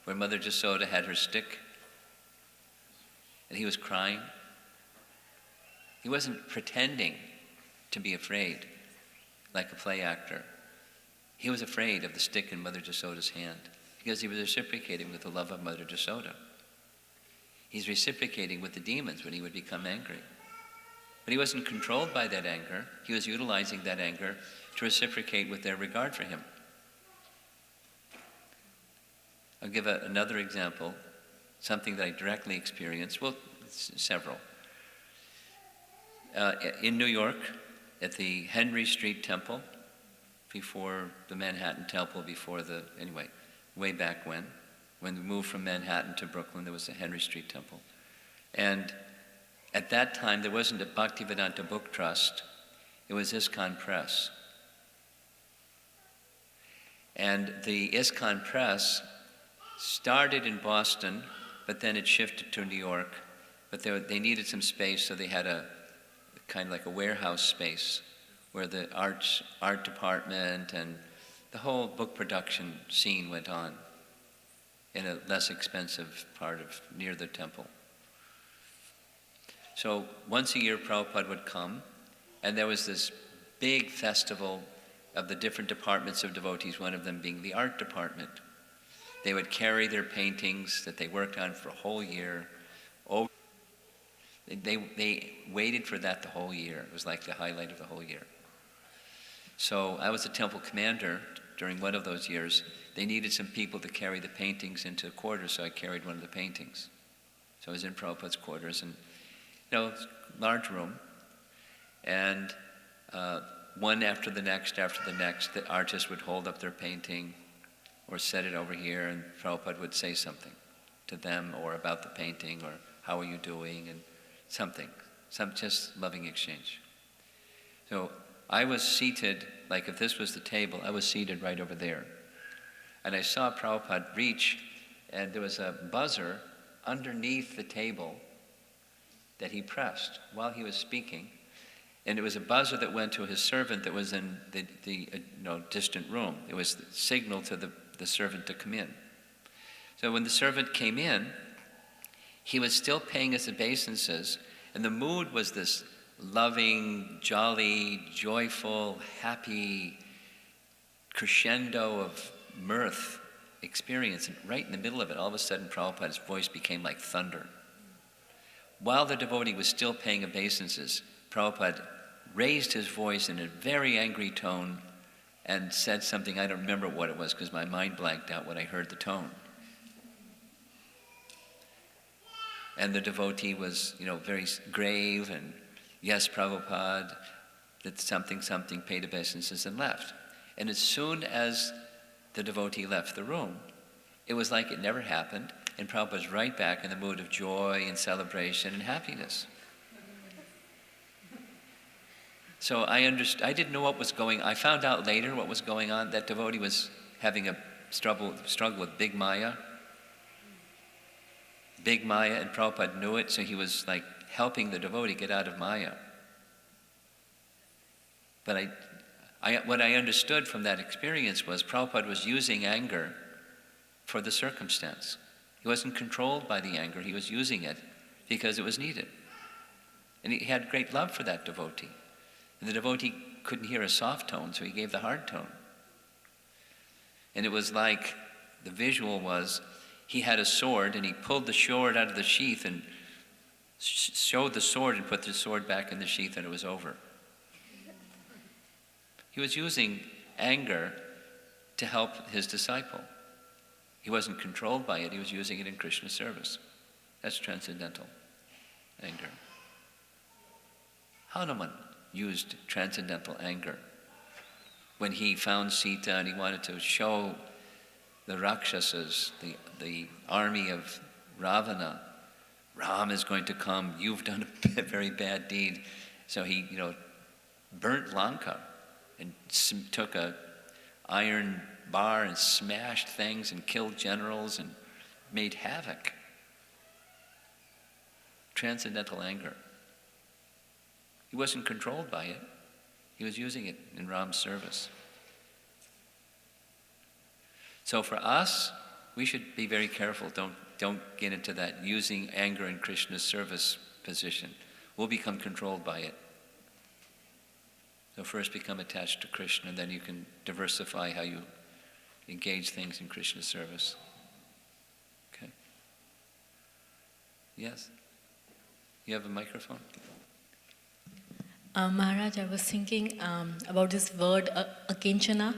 where Mother Jasoda had her stick and he was crying. He wasn't pretending to be afraid like a play actor. He was afraid of the stick in Mother Jasoda's hand because he was reciprocating with the love of Mother Jasoda. He's reciprocating with the demons when he would become angry. But he wasn't controlled by that anger. He was utilizing that anger to reciprocate with their regard for him. I'll give another example, something that I directly experienced, well, several. in New York, at the Henry Street Temple, before the Manhattan Temple, anyway, way back when we moved from Manhattan to Brooklyn, there was a Henry Street Temple. And at that time, there wasn't a Bhaktivedanta Book Trust, it was ISKCON Press. And the ISKCON Press started in Boston, but then it shifted to New York. But they needed some space, so they had a kind of like a warehouse space where the art department and the whole book production scene went on in a less expensive part of near the temple. So once a year Prabhupada would come, and there was this big festival of the different departments of devotees, one of them being the art department. They would carry their paintings that they worked on for a whole year. They waited for that the whole year. It was like the highlight of the whole year. So I was a temple commander during one of those years. They needed some people to carry the paintings into the quarters, so I carried one of the paintings. So I was in Prabhupada's quarters, and large room, and one after the next, the artist would hold up their painting or set it over here, and Prabhupada would say something to them or about the painting or how are you doing, and some just loving exchange. So I was seated, like if this was the table, I was seated right over there. And I saw Prabhupada reach, and there was a buzzer underneath the table that he pressed while he was speaking. And it was a buzzer that went to his servant that was in the distant room. It was the signal to the servant to come in. So when the servant came in, he was still paying his obeisances, and the mood was this loving, jolly, joyful, happy crescendo of mirth experience. And right in the middle of it, all of a sudden, Prabhupada's voice became like thunder. While the devotee was still paying obeisances, Prabhupada raised his voice in a very angry tone and said something. I don't remember what it was because my mind blanked out when I heard the tone. And the devotee was, very grave and, yes, Prabhupada, did something, paid obeisances and left. And as soon as the devotee left the room, it was like it never happened, and Prabhupada was right back in the mood of joy and celebration and happiness. So I didn't know what was going on. I found out later what was going on. That devotee was having a struggle with big Maya. Big Maya, and Prabhupada knew it, so he was like helping the devotee get out of Maya. But what I understood from that experience was Prabhupada was using anger for the circumstance. He wasn't controlled by the anger, he was using it because it was needed. And he had great love for that devotee. And the devotee couldn't hear a soft tone, so he gave the hard tone. And it was like, the visual was, he had a sword, and he pulled the sword out of the sheath and showed the sword and put the sword back in the sheath, and it was over. He was using anger to help his disciple. He wasn't controlled by it, he was using it in Krishna's service. That's transcendental anger. Hanuman used transcendental anger when he found Sita and he wanted to show the Rakshasas, the army of Ravana, Ram is going to come, you've done a very bad deed. So he, burnt Lanka and took a iron bar and smashed things and killed generals and made havoc. Transcendental anger. He wasn't controlled by it. He was using it in Ram's service. So for us, we should be very careful. Don't get into that using anger in Krishna's service position. We'll become controlled by it. So first become attached to Krishna, and then you can diversify how you engage things in Krishna's service. Okay? Yes? You have a microphone? Maharaj, I was thinking about this word akinchana.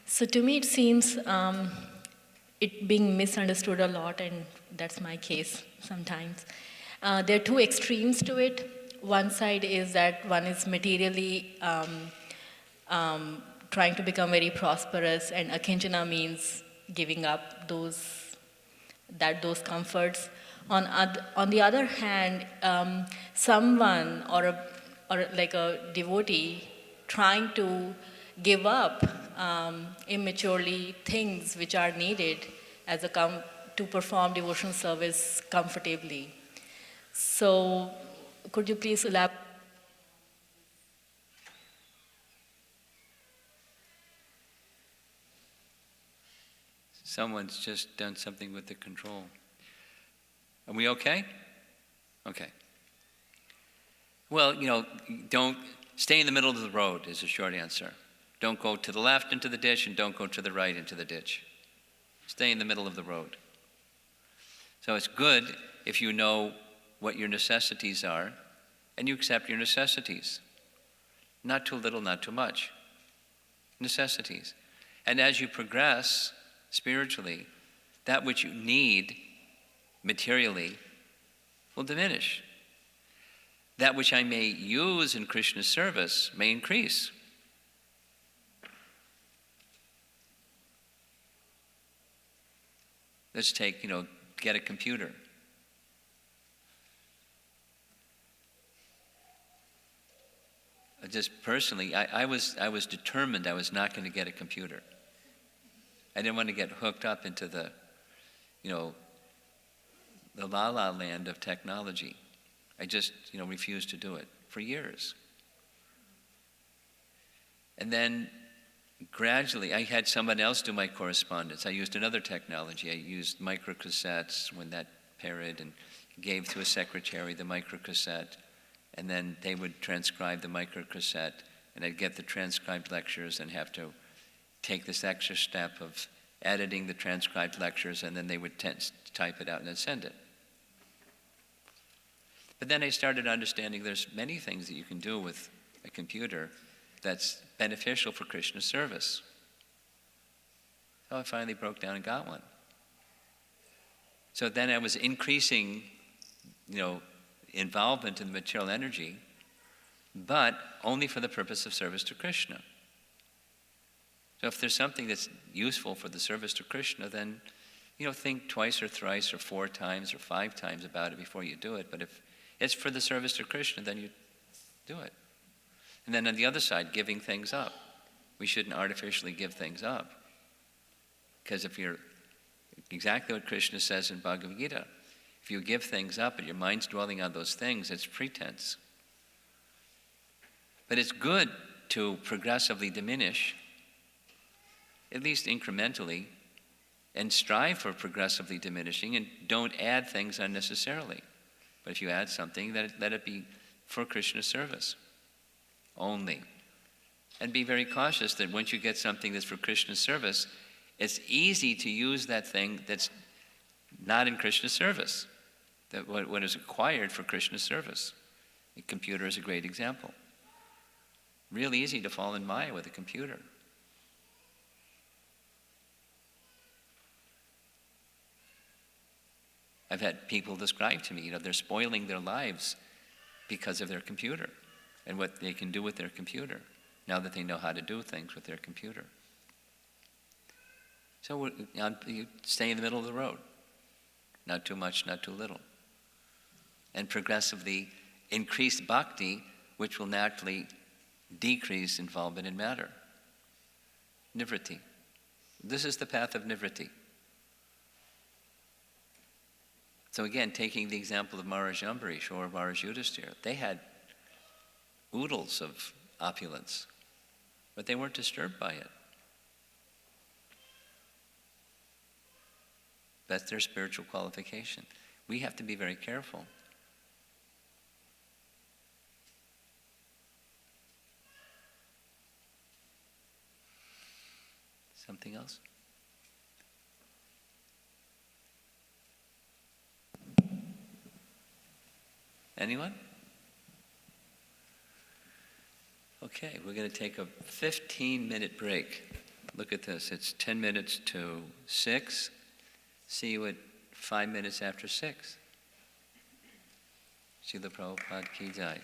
So to me it seems it being misunderstood a lot, and that's my case sometimes. There are two extremes to it. one side is that one is materially trying to become very prosperous, and akinchana means giving up those comforts. On the other hand, someone or like a devotee trying to give up immaturely things which are needed as to perform devotional service comfortably. So, could you please elaborate? Someone's just done something with the control. Are we okay? Okay. Well, don't stay in the middle of the road is a short answer. Don't go to the left into the ditch and don't go to the right into the ditch. Stay in the middle of the road. So it's good if you know what your necessities are and you accept your necessities. Not too little, not too much. Necessities. And as you progress spiritually, that which you need materially will diminish. That which I may use in Krishna's service may increase. Let's take, get a computer. Just personally, I was determined I was not going to get a computer. I didn't want to get hooked up into the la-la land of technology. I just, refused to do it for years. And then gradually, I had someone else do my correspondence. I used another technology. I used microcassettes when that period and gave to a secretary the microcassette. And then they would transcribe the microcassette, and I'd get the transcribed lectures and have to take this extra step of editing the transcribed lectures, and then they would type it out and then send it. But then I started understanding there's many things that you can do with a computer that's beneficial for Krishna's service. So I finally broke down and got one. So then I was increasing, involvement in the material energy, but only for the purpose of service to Krishna. So if there's something that's useful for the service to Krishna, then, think twice or thrice or 4 times or 5 times about it before you do it. But if it's for the service to Krishna, then you do it. And then on the other side, giving things up. We shouldn't artificially give things up. Because if you're exactly what Krishna says in Bhagavad Gita, if you give things up and your mind's dwelling on those things, it's pretense. But it's good to progressively diminish, at least incrementally, and strive for progressively diminishing, and don't add things unnecessarily. But if you add something, let it be for Krishna's service only. And be very cautious that once you get something that's for Krishna's service, it's easy to use that thing that's not in Krishna's service, that what is acquired for Krishna's service. A computer is a great example. Real easy to fall in Maya with a computer. I've had people describe to me, they're spoiling their lives because of their computer and what they can do with their computer now that they know how to do things with their computer. So you stay in the middle of the road. Not too much, not too little. And progressively increase bhakti, which will naturally decrease involvement in matter. Nivritti. This is the path of nivritti. So again, taking the example of Maharaj Ambarish or Maharaj Yudhisthira, they had oodles of opulence, but they weren't disturbed by it. That's their spiritual qualification. We have to be very careful. Something else? Anyone? Okay, we're going to take a 15-minute break. Look at this. It's 10 minutes to 6. See you at 5 minutes after 6. Srila Prabhupada ki jai.